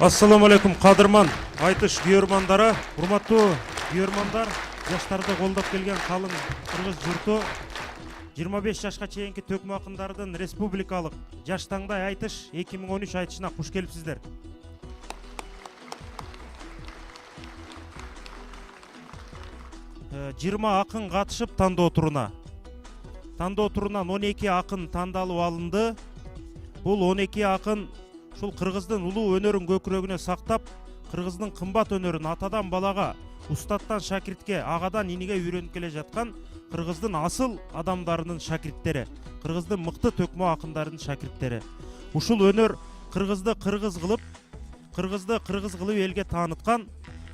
Ассаламу алейкум, қадырман айтыш күйөрмандары, урматтуу күйөрмандар, жаштарды колдоп келген калың кыргыз журту 25 жашка чейинки төкмө акындардын республикалык жаш таңдай айтыш 2013 айтышына куш келипсиздер. Жыйырма акын катышып тандоо туруна. Тандоо турунан 12 акын тандалып алынды. Бул 12 акын ушул кыргыздын улуу өнөрүн көкүрөгүнө сактап, кыргыздын кымбат өнөрүн атадан балага, устаттан шакиртке, агадан иниге үйрөнүп келе жаткан кыргыздын асыл адамдарынын шакирттери, кыргыздын мыкты төкмө акындарынын шакирттери. Ушул өнөр кыргызды кыргыз кылып элге тааныткан,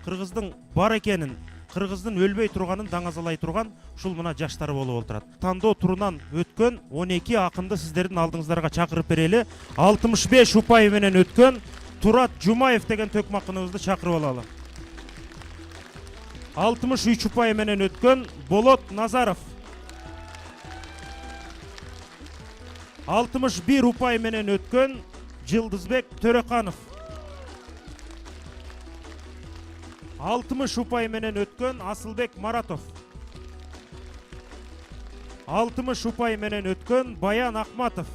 кыргыздын бар экенин, кыргыздын өлбөй турганын даңазалай турган ушул мына жаштар болуп отурат. Тандоо турунан өткөн 12 акынды сиздердин алдыңыздарга чакырып берели. 65 упай менен өткөн Турат Жумаев деген төкмө акыныбызды чакырып алалы. 63 упай менен өткөн Болот Назаров. 61 упай менен өткөн Жылдызбек Төрөканов. 60 упай менен өткөн Асылбек Маратов. 60 упай менен өткөн Баян Акматов.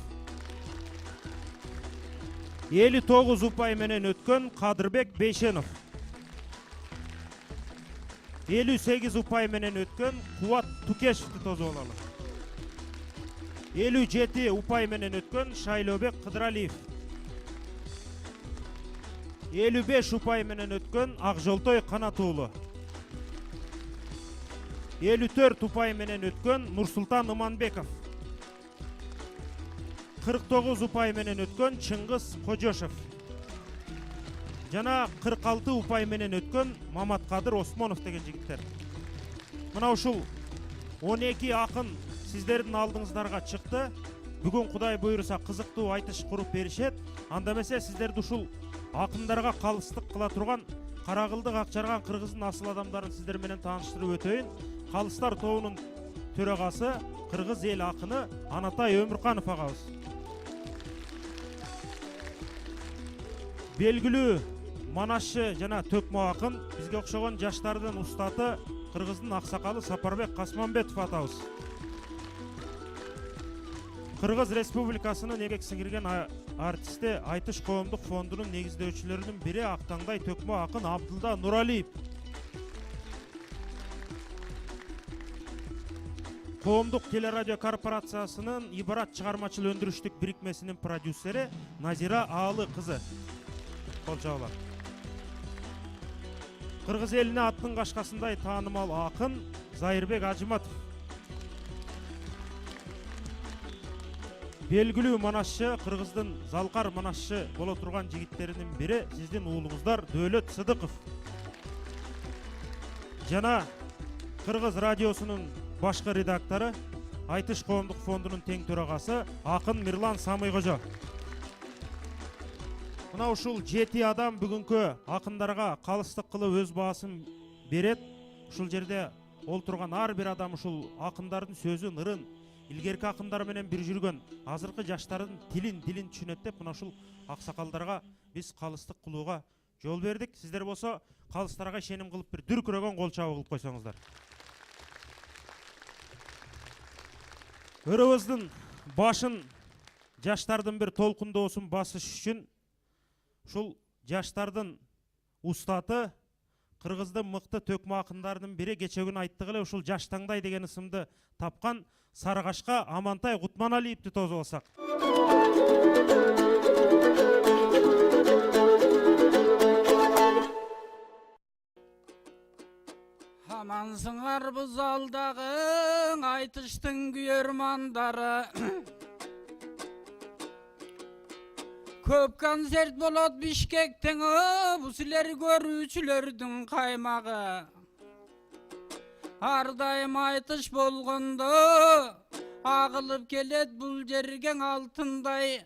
59 упай менен өткөн Кадырбек Бейшенов. 58 упай менен өткөн Кубат Тукешевди тосуп алалы. 57 упай менен өткөн Шайлообек Кыдыралиев. 55 упай менен өткөн Акжолтой Канатуулу. 54 упай менен өткөн Нурсултан Иманбеков. 49 упай менен өткөн Чыңгыз Кожошев. Жана 46 упай менен өткөн Маматкадыр Осмонов деген жигиттер. Мына ушул 12 акын сиздердин алдыңыздарга чыкты. Бүгүн Кудай буйруса кызыктуу айтыш куруп беришет. Анда эмесе сиздерди ушул акындарга калыстык кыла турган Каракылдык Акчарган кыргыздын асыл адамдарын сиздер менен тааныштырып өтөйүн. Калыстар тобунун төрагасы, кыргыз эл акыны Анатай Өмүрканов агабыз. Белгилүү манашчы жана төкмө акын, бизге окшогон жаштардын устаты кыргыздын аксакалы Сапарбек Касманбетов атабыз. Кыргыз Республикасынын эгек сиңирген артисти Айтыш коомдук фондунун негиздөөчүлөрүнүн бири Актаңдай төкмө акын Абдылда Нуралиев. Коомдук телерадио корпорациясынын Ибарат чыгармачыл өндүрүштүк бирикмесинин продюсери Назира Аалы кызы. Кол чабалар. Кыргыз элине аттын кашкасындай таанымал акын Зайырбек Ажыматов. Белгилүү манашчы, кыргыздын залкар манашчы боло турган жигиттеринин бири сиздин уулуңуздар Дөөлөт Сыдыков. Жана Кыргыз радиосунун башкы редактору, Айтыш коомдук фондунун тең төрагасы акын Мирлан Самыйкожо. Мына ушул 7 адам бүгүнкү акындарга калыстык кылып өз баасын берет. Ушул жерде олтурган ар бир адам ушул акындардын сөзүн, ырын, илгерки акындар менен бир жүргөн азыркы жаштардын дилин түшүнөт деп мына ушул аксакалдарга биз калыстык кылууга жол бердик. Сиздер болсо калыстарга ишеним кылып бир дүркүрөгөн кол чабуу кылып койсоңуздар. Өрөбүздүн башын жаштардын бир толкундоосун басыш үчүн ушул жаштардын устаты, кыргыздын мыкты төкмө акындарынын бири кече күнү айттык эле ушул жаш таңдай деген ысымды тапкан Сарыгашка Амантай Кутманалиевди тосуп алсак. Амансыңар буз алдагы айтыштын күйөрмандары. Көп концерт болот Бишкектен, бу силер көрүүчүлөрдүн каймагы. Ар дайым айтыш болгондо агылып келет бул жерге алтындай.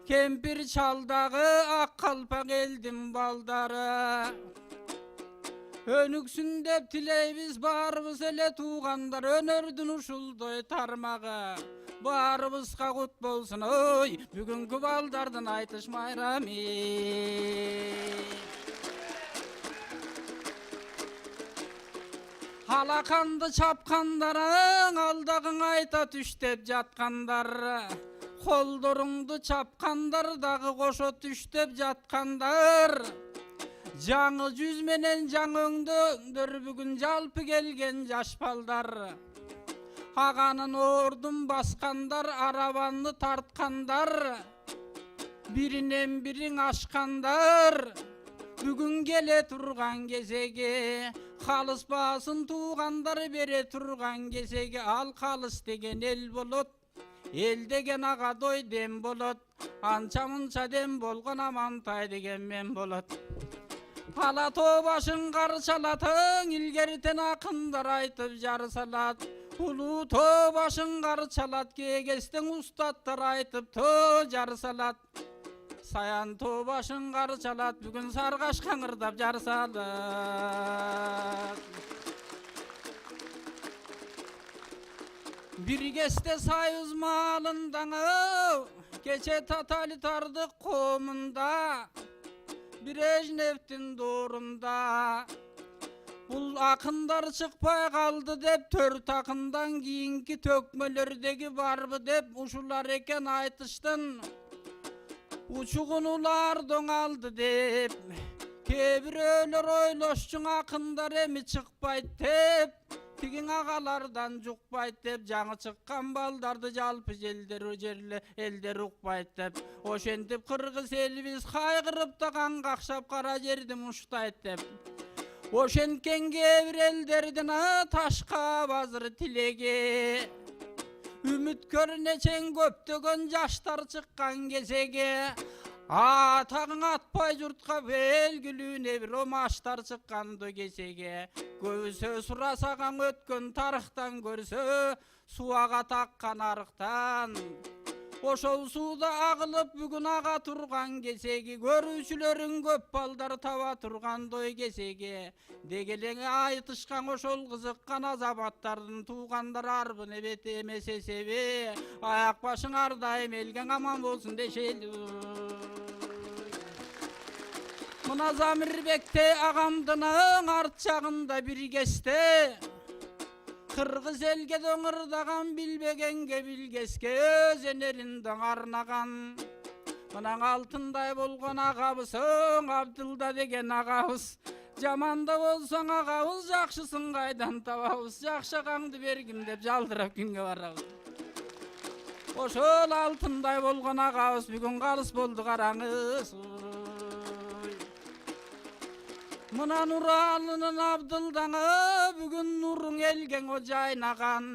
Кемпир чалдагы ак калпак элдин балдары. Өнүксүн деп тилейбиз баарыбыз эле туугандар, өнөрдүн ушулдой тармагы. баарыбызга кут болсун ой бүгүнкү балдардын айтыш майрамы. Алаканды чапкандарың алдагың айта түштеп жаткандар, колдоруңду чапкандар дагы кошо түштеп жаткандар. Жаңы жүз менен жаңы өңдөр бүгүн жалпы келген жаш балдар. Аганын ордун баскандар, арабаны тарткандар, биринен бириң ашкандар. Бүгүн келе турган кезеге калыспасын туугандар бере турган кезеге. Ал калыс деген эл болот, эл деген ага дой дем болот, анча мынча дем болгон Амантай деген мен болот. Ала тоо башын карчалатың илгертен акындар айтып жар салат. Улуу тоо башын карчалат кегестен устаттар айтып тоо жар салат. Саян тоо башын карчалат бүгүн саргаш каңырдап жар салат. Биргесте союз маалындаңы кече тоталитардык коомунда Брежневтин доорунда бул акындар чыкпай калды деп 4 акындан кийинки төкмөлөрдөгү барбы деп ушулар экен айтыштын. Учугун улар доңалды деп кээ бирөөлөр ойлошчуң акындар эми чыкпайт деп, тигиң агалардан жукпайт деп, жаңы чыккан балдарды жалпы элдер укпайт деп, ошентип кыргыз элибиз кайгырып да кан какшап кара жерди муштайт деп. Ошенткен кээ бир элдердин ташка базыр тилеги, үмүткөр нечең көптөгөн жаштар чыккан кезеге, атагың атпай журтка белгилүү не бир омаштар чыкканды кезеге. Көбүсө сурасагаң өткөн тарыхтан көрсө, суага таккан арыктан. Ошол сууда агылып бүгүн ага турган кезеги, көрүүчүлөрүң көп балдар таба тургандой кезеги. Дегелең айтышкан ошол кызыккан азабаттардын туугандар арбын эбет эмес эсеби. Аяк башың ар дайым элгең аман болсун дешели. Мына Замирбекте агамдын арт жагында бир кесте, кыргыз элге доңурдаган билбегенге билгеске өз энерин доңарнаган. Мына алтындай болгон агабызың Абдылда деген агабыз, жаманда болсоң агабыз жакшысын кайдан табабыз, жакшагаңды бергим деп жалдырап күнгө барабыз. Ошол алтындай болгон агабыз бүгүн калыс болду караңыз. Мына Нуралынын Абдылдаңы бүгүн нуруң элгең о жайнаган.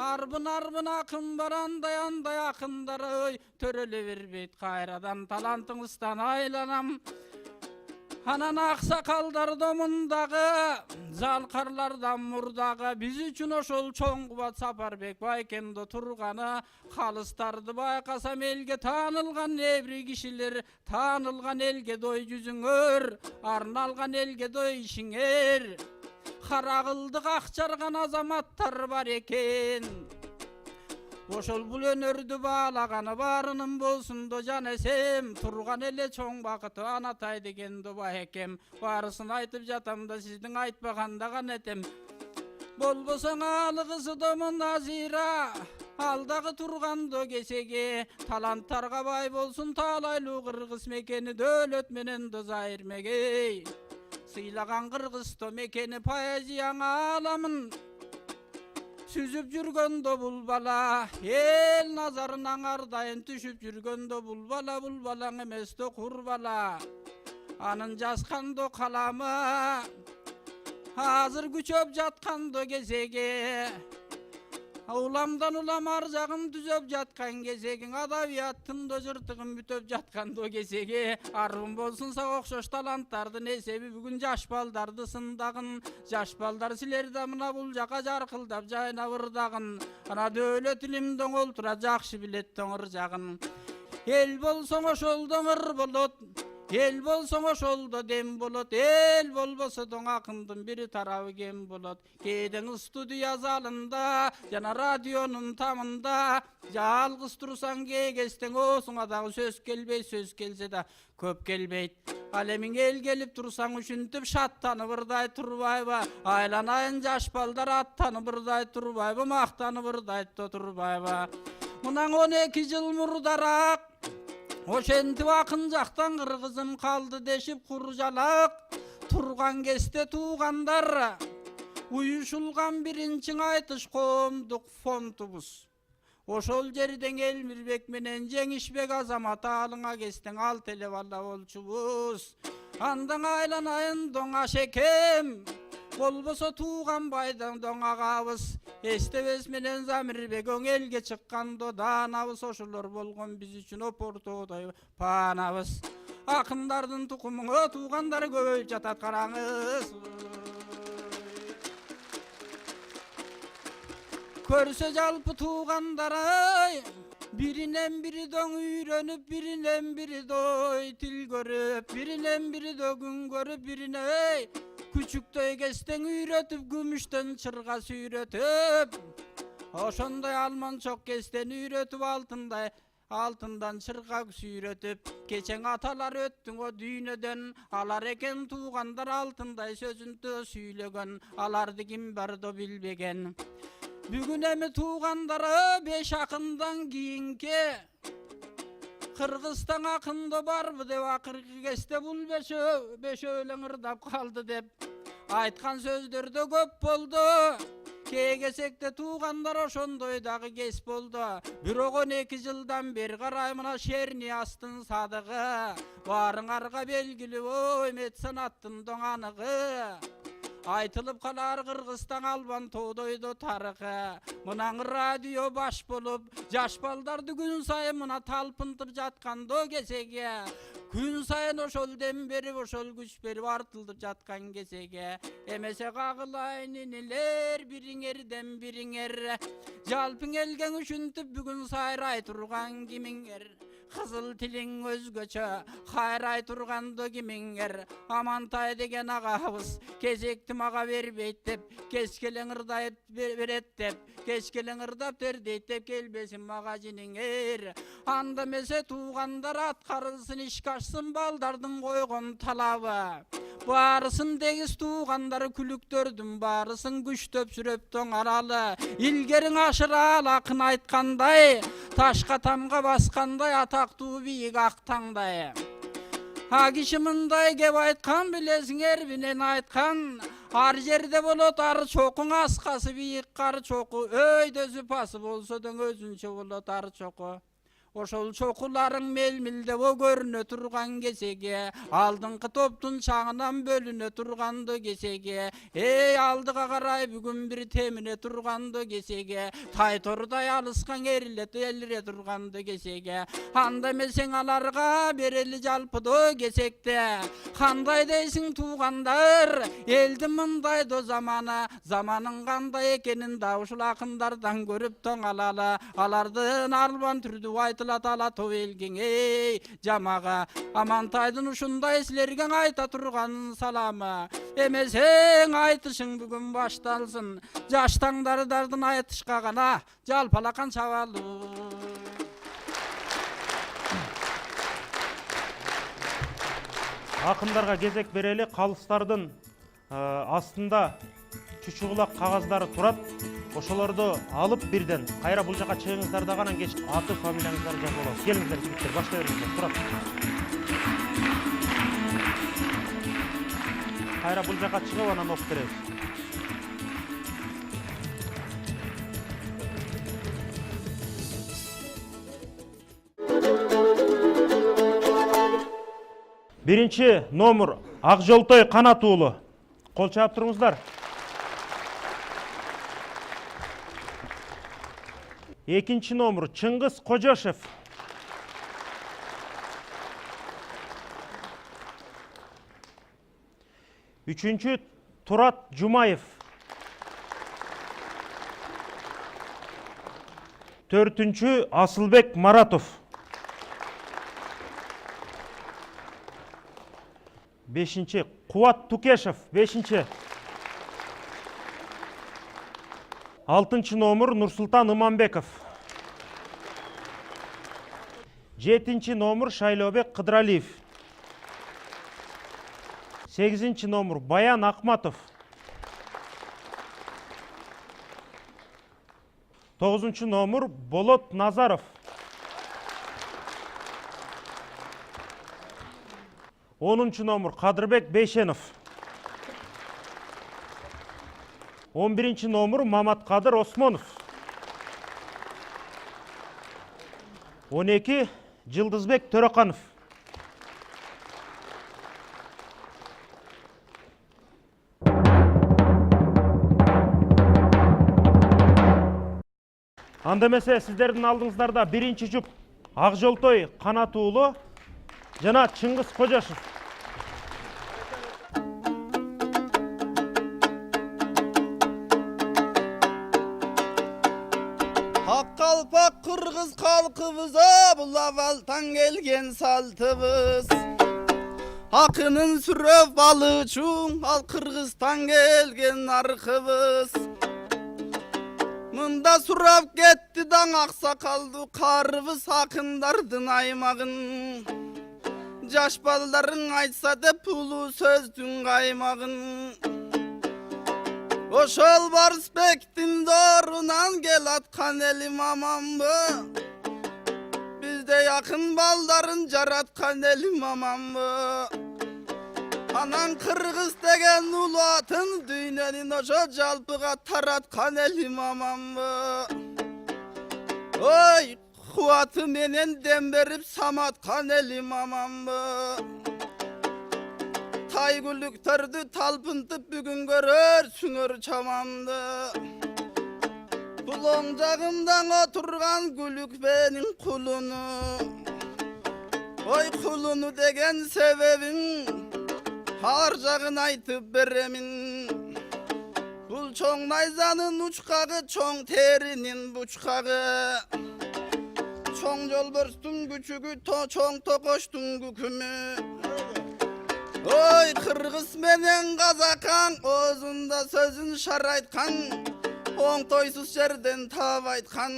Арбын акын барандай андай акындар ой төрөлө бербейт кайрадан, талантыңыздан айланам. Анан аксакалдар домундагы, залкарлардан мурдагы, биз үчүн ошол чоң кубат Сапарбек Байкемдо турганы. Калыстарды байкасам элге таанылган эбри кишилер, таанылган элге дой жүзүңөр, арналган элге дой ишиңер. Кара кылдык акчарган азаматтар бар экен. Ошол бул өнөрдү баалаганы барынын болсун до жан эсем, турган эле чоң бакыты Анатай деген до байкем. Барысын айтып жатам да сиздин айтпаганда канетем. Болбосоң алыгысы домун Назира, алдагы тургандо кесеге, таланттарга бай болсун таалайлуу кыргыз мекени, дөөлөт менен до Зайырмеге. Сыйлаган кыргызсто мекени поэзияң аламын, сүзүп жүргөндө бул бала, эл назарынан ардайын түшүп жүргөндө бул балаң эмес до кур бала. Анын жазгандо каламы азыр күчөп жаткандо кезеге, уламдан улам ар жагын түзөп жаткан кезегиң, адабияттын до жыртыгын бүтөп жаткандо кезеге. Арбын болсун сага окшош таланттардын эсеби бүгүн жаш балдарды сындагын. Жаш балдар силер да мына бул жака жаркылдап жайнап ырдагын. Ана дөөлөт илим доңолтура жакшы билет доңур жагын. Эл болсоң ошол доңур болот, Эл болсоң ошолдо дем болот, эл болбосо доң акындын бир тарабы кем болот. Кээдең студия залында жана радионун тамында жалгыз турсаң кегестең оосуңа дагы сөз келбей, сөз келсе да көп келбейт. Ал эми эл келип турсаң ушинтип шаттанып ырдай турбайбы? Айланайын жаш балдар аттанып ырдай турбайбы? Мактанып ырдайт турбайбы? Мунан 12 жыл мурдараак ошентип акын жактан кыргызым калды дешип куржалак турган кезде туугандар уюшулган биринчи айтыш коомдук фондубуз. Ошол жерден Элмирбек менен Жеңишбек Азамат алыңа кестең ал теле бала болчубуз. Андан айланайын доң ашекем, болбосо тууган байдан доң агабыз. Эстебес менен Замирбек оң элге чыкканда даанабыз, ошолор болгон биз үчүн опортодой паанабыз. Акындардын тукумуңа туугандар көбөйүп жатат, караңыз. Көрсө жалпы туугандар биринен бири доң үйрөнүп, биринен бири дой тил көрүп, биринен бири дөгүн көрүп, бирине күчүктөй кестең үйрөтүп, күмүштөн чырга сүйрөтүп, ошондой алманчок кестен үйрөтүп, алтындан чырга сүйрөтүп, кечең аталар өттүң о дүйнөдөн, алар экен туугандар алтындай сөзүндө сүйлөгөн, аларды ким бардо билбеген. Бүгүн эми туугандары 5 акындан кийинки Кыргызстан акында барбы деп акыркы кезде бул бешөө ырдап калды деп айткан сөздөр да көп болду. Кегесекте туугандар ошондой дагы кес болду. Бирок 12 жылдан бери карай мына Шерниастын садыгы, баарыңарга белгилүү меценаттын доң аныгы. Айтылып калар Кыргызстан албан тоодойдо тарыхы. Мынан радио баш болуп, жаш балдарды күн сайын мына талпынтып жаткандо кесеге, күн сайын ошол дем берип, ошол күч берип артылып жаткан кесеге, эмесе кагылайын инилер, бириңерден бириңер, жалпың элген ушинтип бүгүн сайрай турган кимиңер. Кызыл тилиң өзгөчө, кайрай турганды кимиңер. Амантай деген агабыз кезекти мага бербейт деп, кескелең ырдайт берет деп, кескелең ырдап бердейт деп келбесин мага жиниңер. Анда эмесе туугандар аткарылсын, ишке ашсын балдардын койгон талабы. Баарысын дегиз туугандар күлүктөрдүн баарысын күчтөп сүрөптөң аралы. Илгериң ашырал акын айткандай, ташка тамга баскандай, атактуу бийик актаңдай. Киши мындай кеп айткан билесиңер, менен айткан, ар жерде болот ар чокуң, аскасы бийик кар чоку, өйдөсү пасы болсо да өзүнчө болот ар чоку. Ошол чокуларың мелмилдеп көрүнө турган кесеге, алдыңкы топтун чаңынан бөлүнө турганды кесеге, алдыга карай бүгүн бир темине турганды кесеге, тайтордай алыскан элире турганды кесеге, анда эмесең аларга берели жалпыдо кесекте. Кандай дейсиң туугандар, элдин мындайдо заманы, заманын кандай экенин да ушул акындардан көрүп тоң алалы. Алардын албан түрдүү айтылат ала тоэлгең жамага. Амантайдын ушундай силерге айта турган саламы. Эмесең айтышың бүгүн башталсын, жаштаңдардын айтышка гана жалпалакан чабалуу. Акындарга кезек берели. Калыстардын астында чучугулак кагаздары турат. Ошолорду алып бирден кайра бул жака чыгыңыздар да анан кеч аты фамилияңыздарды жазып алабыз. Келиңиздер жигиттер, баштай бериңиздер. Турат. Кайра бул жака чыгып анан окуп беребиз. Биринчи номер Акжолтой Канат уулу. Кол чаап туруңуздар. Экинчи номер Чыңгыз Кожошев. Үчүнчү Турат Жумаев. Төртүнчү Асылбек Маратов. 5-ші Қуат Тукешев 5-ші. 6-ші номер Нұрсұлтан Иманбеков. 7-ші номер Шайлаубек Қыдыралиев. 8-ші номер Баян Ахматов. 9-ші номер Болот Назаров. 10-ші номер Қадырбек Бейшенов. 11-ші номер Маматқадыр Осмонов. 12 Жылдызбек Төрөканов. 'Андемесе сіздердің алдыңыздарда 1-ші жұп Ақжолтой Қанат уулу жана Чыңгыз Кожашев. Ақ қалпақ қырғыз қалқыбыз, бұл авалтан келген салтыбыз. Ақынын сүрөп алычуң, ал Қырғызстан келген арқыбыз. Мында сұрап кетті даң ақсақалды қарыбыз ақындардың аймағын. Жаш балдарың айтса деп ұлы сөздің қаймағын. Ошол барысбектің дорунан кел атқан елім аманбы. Бізде якын балдарын жаратқан елім аманбы. Анан Кыргыз деген улуу атын дүйнөнүн ошо жалпыга тараткан элим аманбы. Ой, кубаты менен дем берип саматкан элим аманбы. Тайгүлүктөрдү талпынтып бүгүн көрөрсүңөр чамамды. Бул оң жагымдан отурган күлүк менин кулуну. Ой, кулуну деген себебин ар жағын айтып беремін. Бұл чоң найзанын учқағы, чоң терінің бұчқағы. Чоң жолбарстың күчігі, чоң тоқоштың күкімі. Ой, Қырғыз менен Қазақаң, өзінде сөзін шар айтқан, оңтойсыз жерден тап айтқан.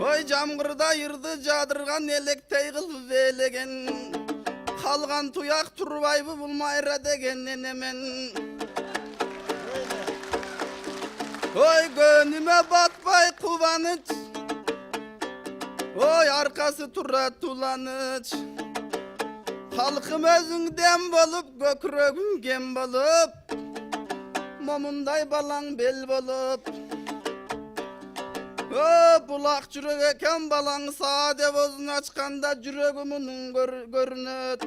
Ой, жамғырда ирді жадырған, електей қылып велеген. Қалған тұяқ тұрбайбы бұл майра дегеннен емен. Ой, гөніме батпай қубаныч, ой, арқасы тұра туланыч. Халқым өзіңден болып, көкірегім кен болып, момындай балаң бел болып. Бұлақ жүрек екен балаң саде бозын açқанда жүрегімінің көрінет.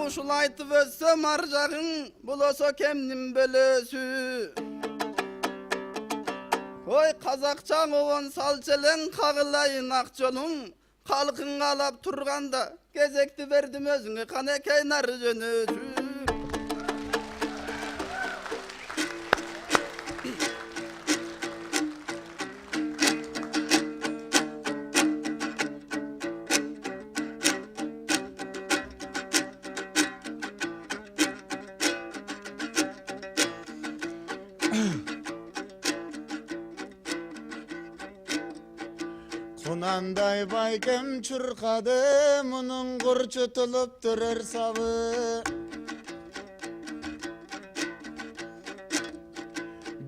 Ұшыл айтып өссем ар жағын, бұл осо кемнің бөлөсі. Ой, қазақчаң оғын салчелен қағылайын ақ жолың. Қалқын қалап тұрғанда, кезекті бердім өзіңе қанекейн ар жөнөсі. Құнандай байкем чұрқады, мұның құрчытылып тұрыр сабы.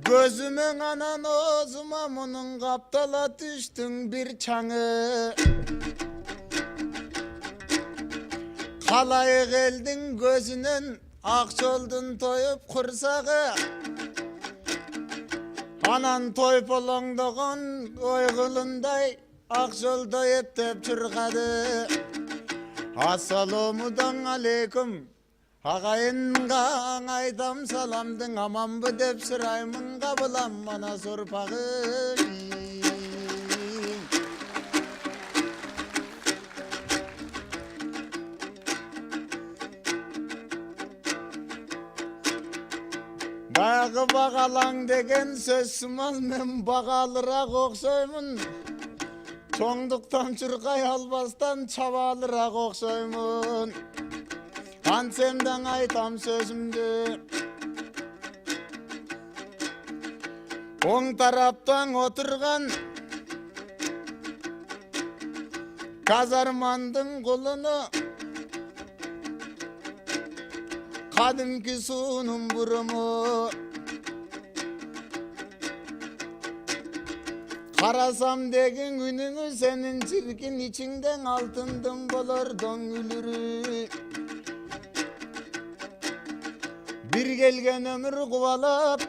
Көзімен анан озыма мұның қаптала түштің бір чаңы. Қалай келдің көзінен ақ жолдың тойып құрсағы. Анан той полоңдығын ойғылындай ақ жолда ептеп чырғады. Ассаламудан алейкум, ағайынға айтам саламдың аманбы деп сұраймын қабылам мана сорпағы. Бағы бағалаң деген сөз сымал, мен бағалырақ оқсаймын. Çoңдуктан чуркай албастан чабалыраак окшоймун. Антсем даң айтам сөзүмдү. Оң тараптан отурган казармандын кулуну кадимки суунун буруму. Karasam degin gününü senin çirkin içinden altından bolar döngülürü. Bir gelgen ömür kuvalap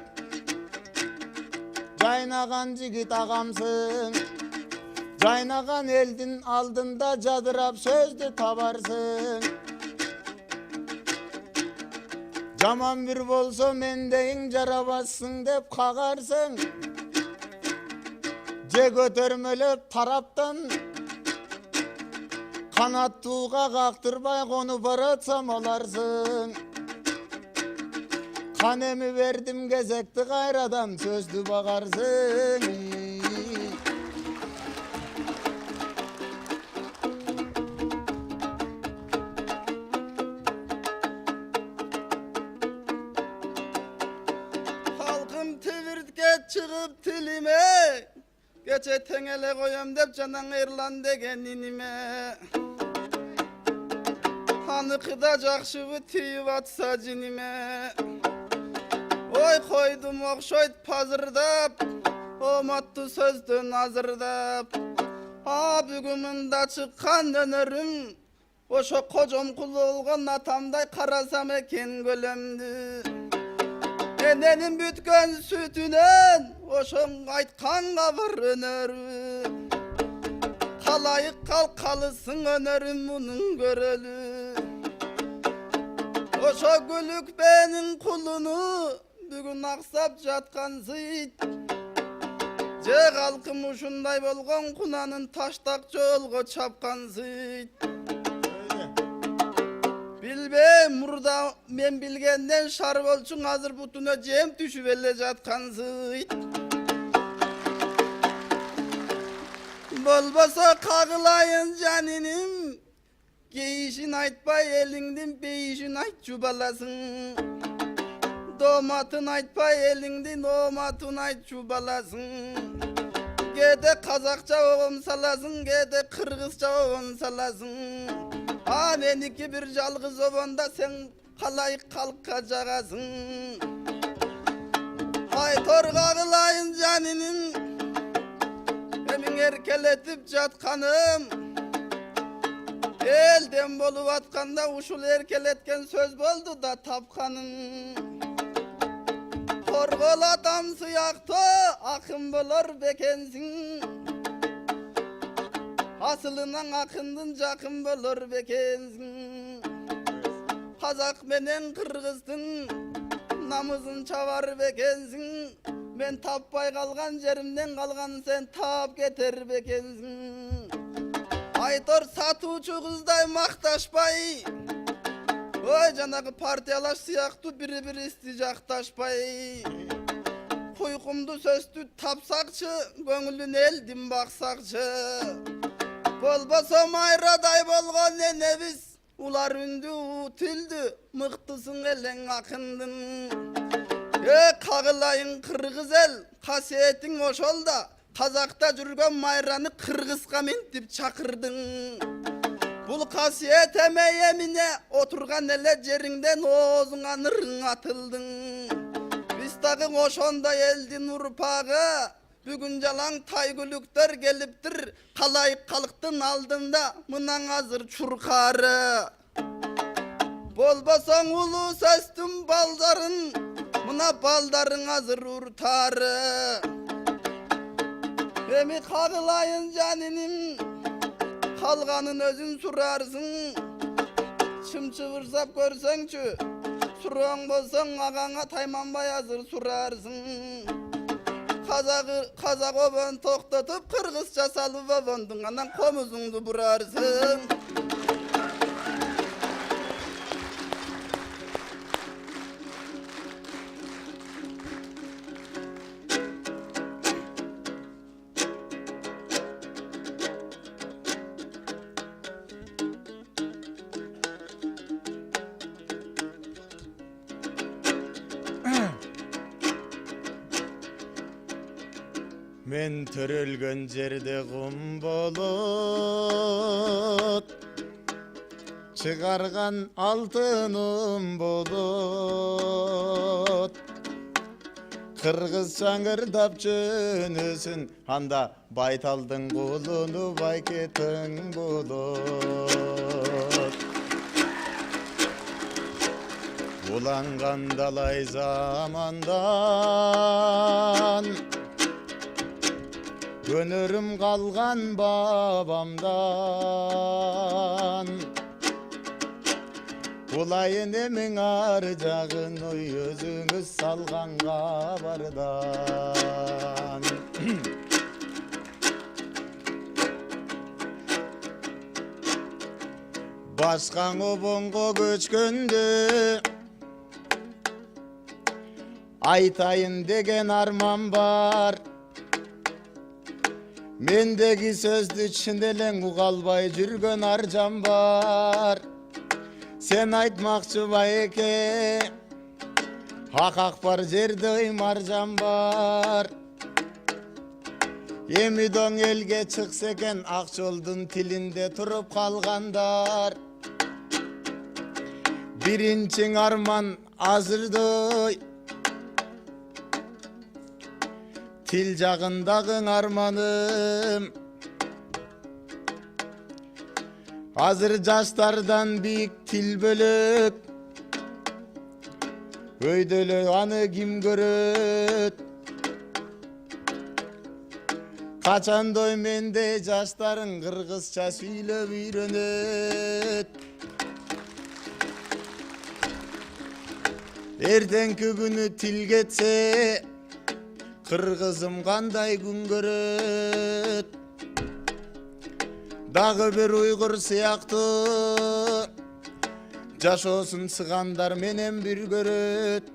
Caynagan jigit ağamsın. Caynagan eldin aldında cadırap sözdü tabarsın. Jaman bir bolsa mendeyin jarabassın dep kagarsın. Je götörmölöp taraptan kanat tuğga kaktırmay konu baratsam olarsın. Kanemi verdim gezekti gayradan sözdü bakarsın. Halkım tvirtke çıkıp tilime Geçe tengele koyam dep canan erlan degen inime. Hanıkıda jakşıbı tiyip atsa cinime. Oy koydum okşoyt pazırdap, omattı sözdün hazırdap. Bugümünda çıkkan dönerim, oşo kocam kulu olgan atamday karasam eken gölemdi. Enenin bütkön sütünen, oşon aytkanга var önörü. Kalayık kalkalısın önörüm bunun görölü. Oşo gülük benim kulunu, bugün aksap jatkan zıyt. Je kalkım uşunday bolgon kunanın taştak jolgo çapkan zıyt. Bilbem murda men bilgenden şar bolçun hazır butuna jem düşüp elle jatkan zıyt. Bolbasa kagılayın caninim, geyişin aytpay elingdin beyişin ayt çubalasın. Domatın aytpay elingdin omatın ayt çubalasın. Gede kazakça oğum salasın, gede kırgızça oğum salasın. Meniki bir жалгыз obanda sen kalayık kalkacağasın. Aytor kağılayın caninin, emin erkeletip jatkanım. Elden bolup atkanda uşul erkeletken söz boldu da tapkanın. Korgol adam sıyaktı akın bolor bekensin. Asılından akındın jakın bolor bekensin. Kazak menen kırgızdın namızın çavar bekensin. Men tappay kalgan jerimden kalgan sen tap getir bekensin. Aytor satuvçu kızday maktaşpay. Oy janagı partiyalaş siyaktı biri biri istijaktaşpay. Kuykumdu sözdü tapsakçı, gönlün eldim baksakçı. Bolbasa mayraday bolgon nenebiz, ular ündü utildi, mıktısın elen akındın. Kağılayın kırgız el, kasiyetin oşolda, Kazakta jürgen mayranı kırgızga mintip çakırdın. Bul kasiyet emeyemine oturgan ele jerinden ozuna nırın atıldın. Bistagın oşonda eldin urpağı, bugün jalan taygülükler geliptir. Kalayık kalıktın aldığında mınan hazır çurkarı. Bolbasan ulu sestüm baldarın, mına baldarın hazır urtarı. Emi kağılayın caninim, kalganın özün surarsın. Çımçıvırsap görsençü, suran bolsan ağana taymanbay hazır surarsın. Kazak oban toktatıp kırgızça salıp obandın anan komuzundu burarsın. мен төрөлгөн жерде кум болот, чыгарган алтыным болот. Кыргыз чаңырдап жөнөсүн, анда байталдын кулуну байкетиң болот. Уланган далай замандан, өнөрүм калган бабамдан. Улайын эмең ар жагын, ой өзүңүз салган кабардан. Башкаң обонго көчкөндө, айтайын деген арман бар. Мендеги сөздү чын элең уга албай жүргөн аржан бар. Sen айтмакчы байке, акак бар жерде маржан бар. Эми доң элге чыкса экен, ак жолдун тилинде туруп калгандар. Биринчиң арман азырдой, тил жагындагы арманым. Азыр жаштардан бийик тил бөлөк, өйдөлө аны ким көрөт? Качандой менде жаштарың кыргызча сүйлөп үйрөнөт. Эртеңки күнү тил кетсе, кыргызым кандай күн көрөт? Дагы бир уйгур сыяктуу жашоосун сыгандар менен бир көрөт.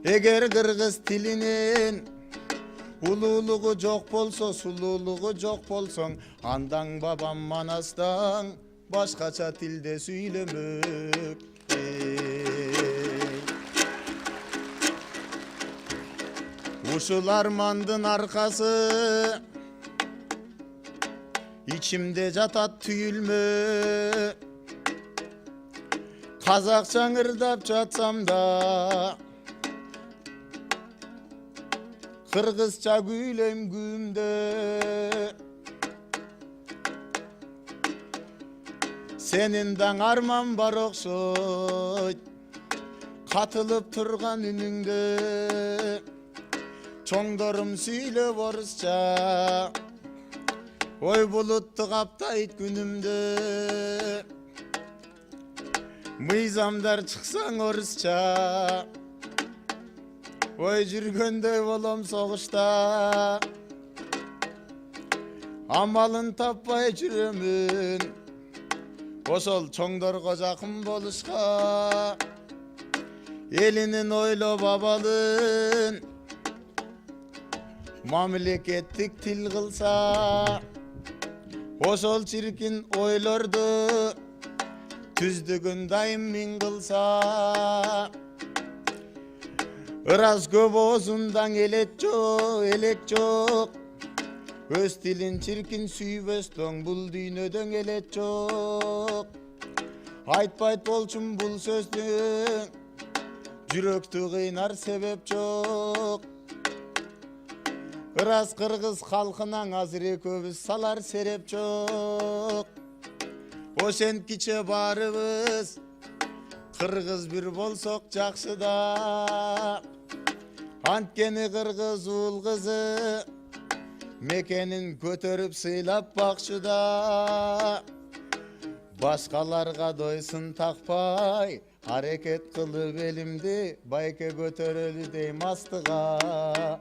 Эгер кыргыз тилинин улуулугу жок болсо, сулуулугу жок болсоң, андан бабам Манастан башкача тилде сүйлөмөк. Ушул армандын аркасы İçimde жатат tüyülmö. Kazak çаңырдап жатсам да, кыргызча күйлөйм күмдө. Сенин даң арман бар окшойт, катылып турган үнүңдө. Чоңдорум сүйлөп орусча, ой булутты каптайт күнүмдө. Мыйзамдар чыксаң орусча, ой жүргөндөй болом согушта. Амалын таппай жүрөмүн, ошол чоңдорго жакын болушка. Элинин ойлоп абалын мамлекеттик тил кылса, ошол чиркин ойлорду түздүгүн дайым миң кылса. Ырас көп оозундан элек жок, өз тилин чиркин сүйбөстөн бул дүйнөдөн элек жок. Айтпайт болчумун бул сөздү, жүрөктү кыйнар себеп жок. Ырас кыргыз халкынан азыр экөөбүз салар сереп жок. Ошенткиче баарыбыз кыргыз бир болсок жакшы да. Анткени кыргыз уул кызы мекенин көтөрүп сыйлап бакчы да. Башкаларга дойсын такпай, аракет кылып элимди байке көтөрөлү дейм астыга.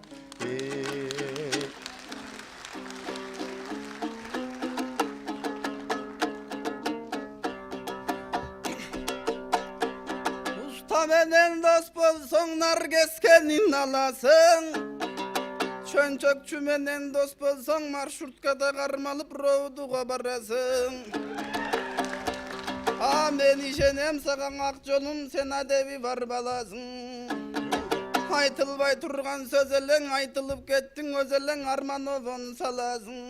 Usta menen dос болсоң наркескенин аласың. Чөнчөкчү менен дос болсоң маршруткада кармалып роодуга барасың. Мен ишенем сага ак жолум, сен адеби бар баласың. Айтылбай турган сөз элең, айтылып кеттиң өз элең, арман обон саласың.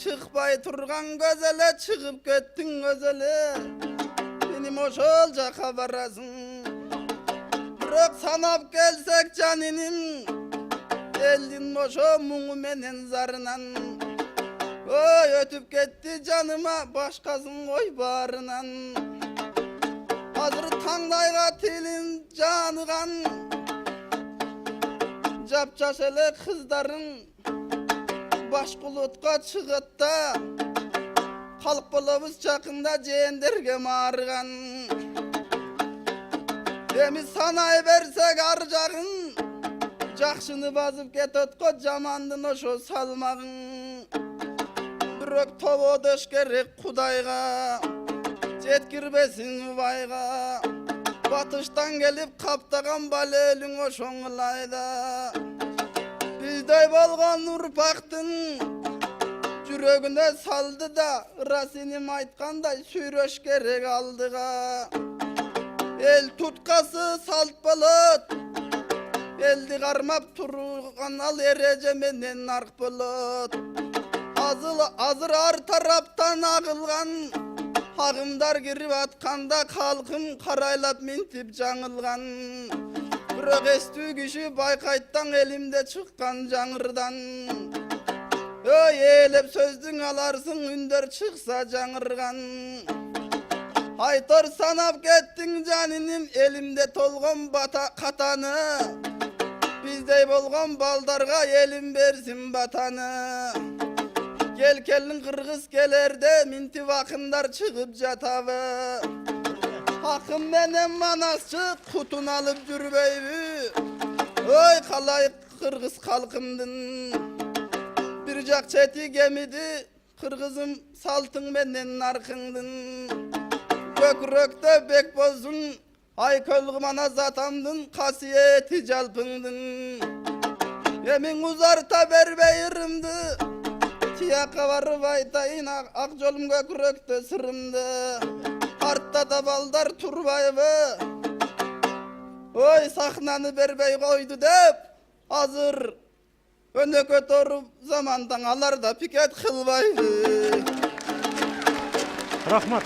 Чыкпай турган көз эле, чыгып кеттиң өз эле, меним ошол жака барасың. Бирок санап келсек жаниним, элдин ошо муңу менен зарынан. Ой, өтүп кетти жаныма башкасын кой баарынан. Азыр таңдайга тилин жаныган, жапжаш эле кыздарың башкулутка чыгат да, калып болобуз жакында жээндерге маарыган. Эми санай берсек ар жагын, жакшыны базып кетет го жамандын ошо салмагын. Бирок тободош керек Кудайга, жеткирбесин убайга. Батыштан келип каптаган балелиң ошоңулайда. Биздей болгон урпактын жүрөгүнө салды да, Расиним айткандай сүйрөш керек алдыга. Эл туткасы салт болот, элди кармап турган ал эреже менен арк болот. Азыр ар тараптан агылган агымдар кирип атканда, калкым карайлап минтип жаңылган. Бирок эстүү киши байкайттан элимде чыккан жаңырдан. Ой, элеп сөздүң аларсың, үндөр чыкса жаңырган. Айтор санап кеттиң жаниним, элимде толгон катаны. Биздей болгон балдарга элим берсин батаны. Келкелин кыргыз келерде, минтип акындар чыгып жатабы. Акын менен манасчы кутун алып жүрбөйбү. Ой, калай кыргыз калкымдын. Бир жак чети кемиди, кыргызым салтың менен наркыңдын. Көкүрөктө бек болсун, айкөл манас атамдын касиети жалпыңдын. Эмиң узарта бербей ырымды, тияка барып айтайын ак жолум көкүрөктө сырымды. Артта да балдар турбайбы, ой сахнаны бербей койду деп, азыр өнөкө торуп замандан алар да пикет кылбайбы. Рахмат.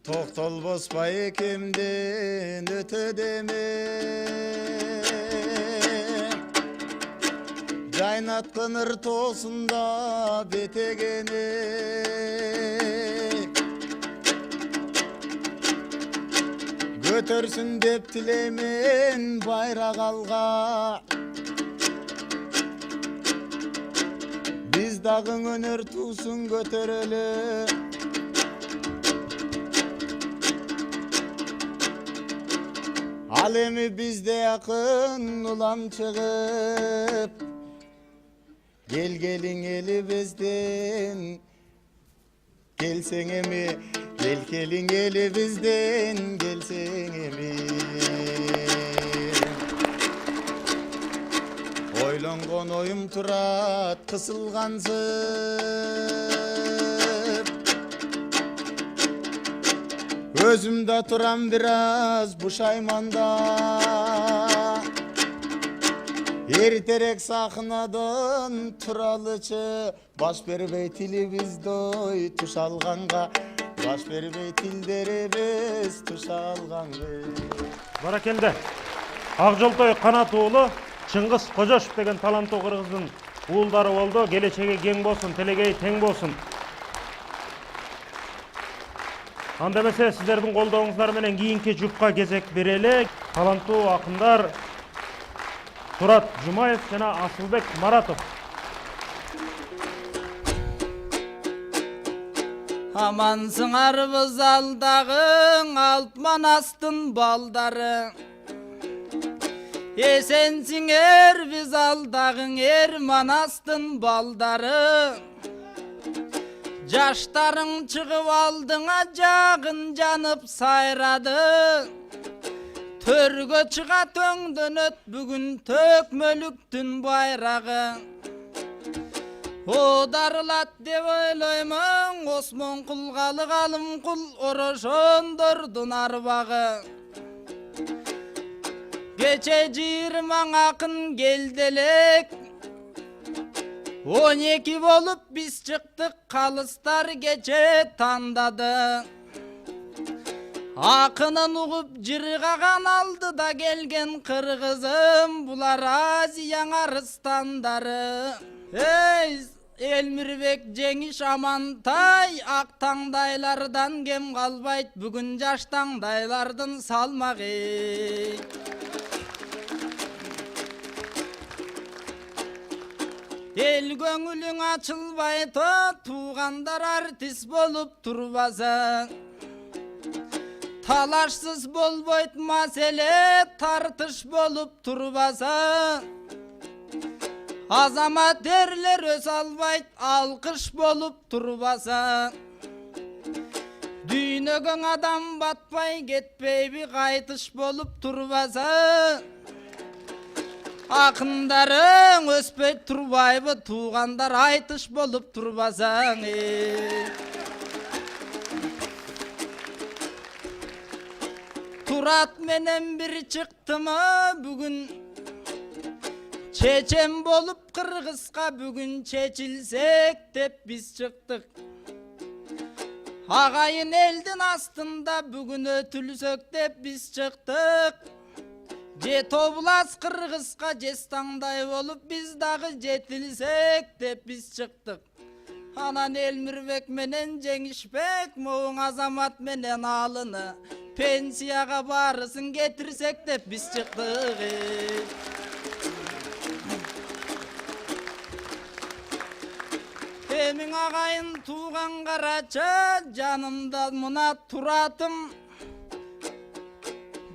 Токтолбос байекемден өтөт эме, жайнаткан ыртоосунда бетегене. Көтөрсүн деп тилеймен байрак алга, биз дагы өнөр туусун көтөрөлү. Ал эми бизде акын улам чыгып, келгелиң элибизден, келсең эми, келкелиң элибизден, келсең эми. Ойлонгон оюм турат кысылгансып, өзүм да турам бир аз бушайманда. Эртерек сахнадан туралычы, баш бербей тилибиздөй туш алганга, баш бербей тилдерибиз туш алганга. Баракелде. Акжолтой Канат уулу Чыңгыз Кожошев деген таланттуу кыргыздын уулдары болду. Келечеги кең болсун, телегей тең болсун. Анда эмесе сиздердин колдооңуздар менен кийинки жупка кезек берели. Таланттуу акындар Турат Жумаев жана Асылбек Маратов. Амансыңарбыз алдагың алп манастын балдары. Эсенсиңер биз алдагың эр манастын балдары. Жаштарың чыгып алдыңа жагын жанып сайрады. Төргө чыга төңдөн өт бүгүн төкмөлүктүн байрагы. O darılat деп ойлоймун, Осмон кулгалы калым кул орошондордун арбагы. Кече 20 акын келделек, 12 болуп биз чыктык, калыстар кече тандады. Акынын угуп жыргаган алдыда келген кыргызым, булар Азияң арыстандары. Эй, Элмирбек Жеңиш Амантай, ак таңдайлардан кем калбайт, бүгүн жаш таңдайлардын салмагы. Эл көңүлүң ачылбайт, туугандар артист болуп турбаса. Талашсыз болбойт маселе, тартыш болуп турбаса. Азамат эрлер өз албайт, алкыш болуп турбаса. Дүйнөгөң адам батпай кетпейби, кайтыш болуп турбаса. Акындарың өспөй турбайбы, туугандар айтыш болуп турбасаң. Турат менен бир чыктымы бүгүн, чечен болуп кыргызга бүгүн чечилсек деп биз чыктык. Агайын элдин астында бүгүн өтүлсөк деп биз чыктык. Же тобулас кыргызга жестаңдай болуп биз дагы жетилсек деп биз чыктык. Анан Элмирбек менен Жеңишбек, моң Азамат менен Алыны пенсияга барысын кетирсек деп биз чыктык. Эмиң агайын тууган карачы, жанымда мына туратым.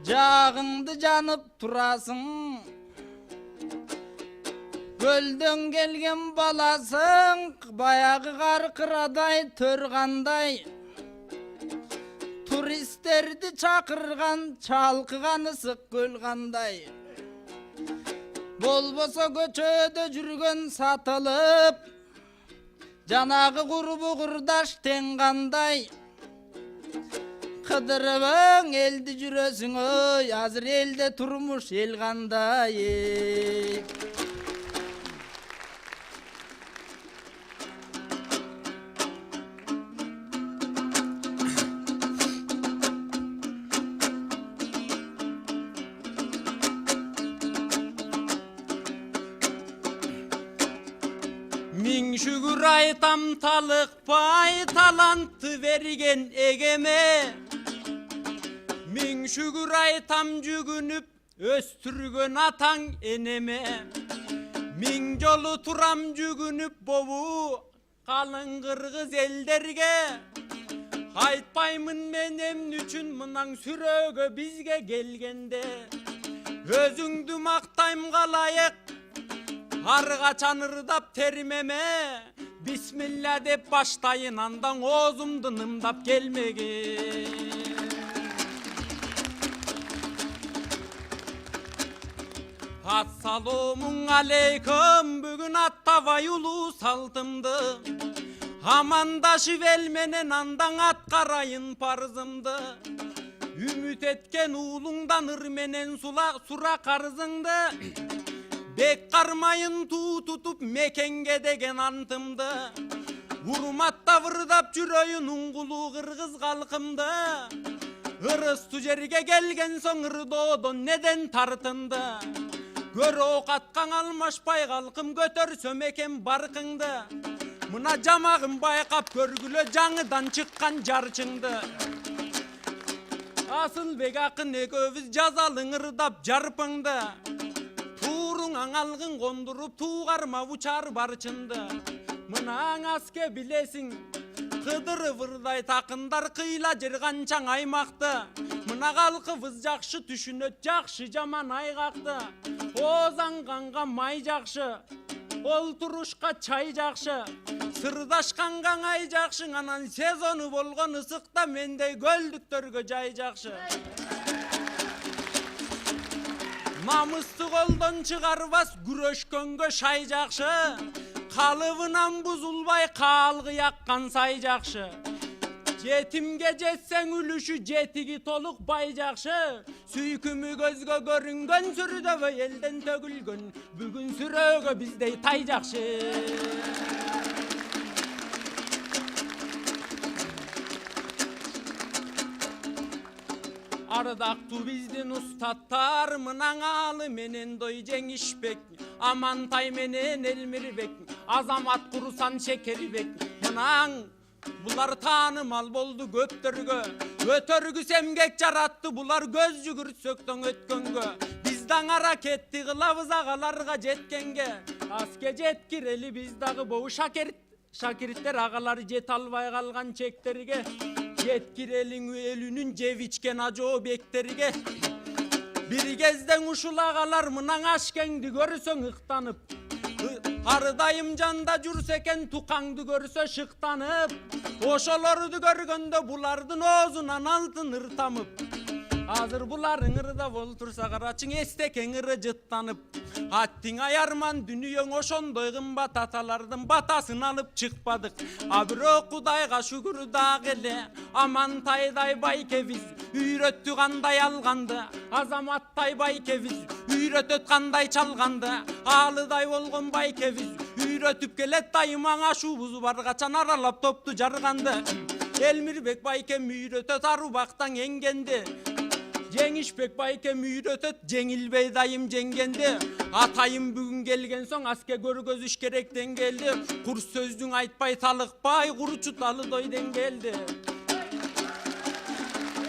Жагыңды жанып турасың, көлдөн келген баласың, баягы каркырадай төргандай. Туристтерди чакырган, чалкыган ысык көл кандай. Болбосо көчөдө жүргөн сатылып, жанагы курбу курдаш тең кандай. Кыдырыбың элди жүрөсүң, ой, азыр элде турмуш эл кандай. Миң шүгүр айтам талыкпай, талантты берген эгеме. Миң шүгүр айтам жүгүнүп, өстүргөн атаң энеме. Миң жолу турам жүгүнүп, бобу калың кыргыз элдерге. Айтпаймын мен эмне үчүн мынан сүрөөгө бизге келгенде. Өзүңдү мактайм калайык, ар качан ырдап термеме. Бисмилла деп баштайын, андан оозумду нымдап келмеген. Ассаломун алейкум, бүгүн аттабай улуу салтымды. Амандашып эл менен андан аткарайын парызымды. Үмүт эткен уулуңдан ыр менен сура карызыңды. Бек кармайын туу тутуп мекенге деген антымды. Урматтап ырдап жүрөйүн уңгулуу кыргыз калкымды. Ырыстуу жерге келген соң ырдоодон неден тартынды. Көрө ок аткан алмашпай калкым, көтөрсөм экен баркыңды. Мына жамагын байкап көргүлө жаңыдан чыккан жарчыңды. Асылбек акын экөөбүз жазалың ырдап жарпыңды. Тууруңаң алгын кондуруп, туугарма учар барчынды. Мына аске билесиң, кыдырып ырдай такындар, кыйла жер канчаң аймакты. Мына калкыбыз жакшы түшүнөт, жакшы жаман айгакты. Озанганга май жакшы, олтурушка чай жакшы. Сырдашканга ай жакшы, анан сезону болгон ысыкта мендей көлдүктөргө жай жакшы. Намысты колдон чыгарбас, күрөшкөнгө шай жакшы. Kalıbынан buzulbay kalgı yakkan say jakşı. Жетимге жетсең үлүшү жетиги толук бай жакшы. Сүйкүмү көзгө көрүнгөн сүрдөбө элден төгүлгөн. Бүгүн сүрөөгө биздей тай жакшы. Ардактуу биздин устаттар мынан алы менен дой жеңишбек. Амантай менен Элмирбек, Азамат Курусан Шекербек. Мынан Булар таанымал болду көптөргө. Өтөргүс эмгек жаратты булар көз жүгүртсөктөн өткөнгө. Биз даңара кетти кылабыз агаларга жеткенге. Аске жеткирели биз дагы боо шакирттер агалары жете албай калган чектерге. Жеткирелиң элүнүн жеп ичкен ажоо бектерге. Бир кезден ушул агалар мынан ашкеңди көрсөң ыктанып. Ардайым жанда жүрсө экен тукаңды көрсө шыктанып. Ошолорду көргөндө булардын оозунан алтын ыр тамып. Азыр буларың ырда болтурса карачың эстекең ыры жыттанып. Аттиң аярман дүнүйөң ошондой кымбат аталардын батасын алып чыкпадык. А бирок Кудайга шүгүр дагы эле Амантайдай байке биз үйрөттү кандай алганды. Азаматтай байке биз үйрөтөт кандай чалганды. Алыдай болгон байке биз үйрөтүп келет дайым аңа шубузу бар качан аралап топту жарганды. Элмирбек байкем үйрөтөт арубактан эңгенди. Жеңишбек байкем үйрөтөт жеңилбей дайым жеңгенди. Атайым бүгүн келген соң аске көргөзүш керек деңгелди. Кур сөздүң айтпай талыкпай курчуталы дой деңгелди.